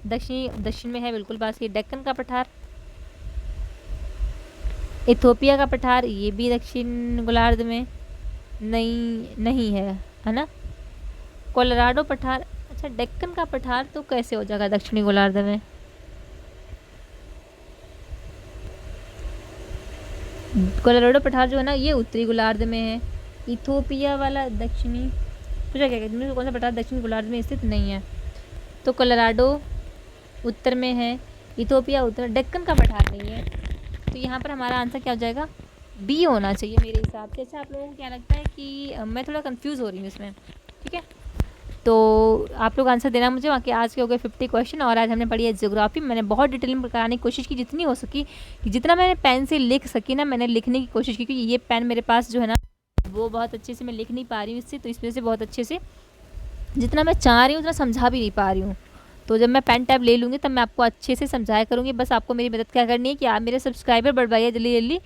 Speaker 1: दक्षिण में है, बिल्कुल बात सही। डेक्कन का पठार, इथोपिया का पठार, ये भी दक्षिण गोलार्ध में नहीं है ना। कोलोराडो पठार, अच्छा डेक्कन का पठार तो कैसे हो जाएगा दक्षिणी गोलार्ध में? कोलोराडो पठार जो है ना, ये उत्तरी गोलार्ध में है। इथोपिया वाला दक्षिणी, पूछा क्या कहते हैं कौन सा पठार दक्षिणी गोलार्ध में स्थित नहीं है? तो कोलोराडो उत्तर में है, इथोपिया उत्तर, डेक्कन का पठार नहीं है, तो यहाँ पर हमारा आंसर क्या हो जाएगा? बी होना चाहिए मेरे हिसाब से। अच्छा, आप लोगों को क्या लगता है कि मैं थोड़ा कंफ्यूज हो रही हूँ इसमें, ठीक है? तो आप लोग आंसर देना मुझे। बाकी आज के हो गए 50 क्वेश्चन, और आज हमने पढ़ी है ज्योग्राफी। मैंने बहुत डिटेल में कराने की कोशिश की जितनी हो सकी, कि जितना मैंने पेन से लिख सकी ना, मैंने लिखने की कोशिश की, क्योंकि ये पेन मेरे पास जो है ना, वो बहुत अच्छे से मैं लिख नहीं पा रही हूँ इससे, तो इस वजह से बहुत अच्छे से जितना मैं चाह रही हूँ उतना समझा भी नहीं पा रही हूँ। तो जब मैं पेन टैब ले लूँगी तब मैं आपको अच्छे से समझाया करूँगी। बस आपको मेरी मदद क्या करनी है कि आप मेरे सब्सक्राइबर बढ़वाइए जल्दी जल्दी,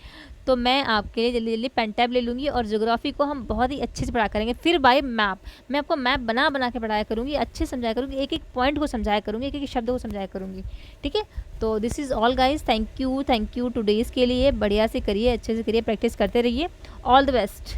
Speaker 1: तो मैं आपके लिए जल्दी जल्दी पेन टैब ले लूँगी, और ज्योग्राफी को हम बहुत ही अच्छे से पढ़ा करेंगे। फिर बाय मैप, मैं आपको मैप बना के पढ़ाया करूँगी, अच्छे से समझाया करूँगी, एक एक पॉइंट को समझाया करूँगी, एक एक शब्द को समझाया करूँगी, ठीक है? तो this is all guys, thank you today's के लिए। बढ़िया से करिए, अच्छे से करिए, प्रैक्टिस करते रहिए। All the best.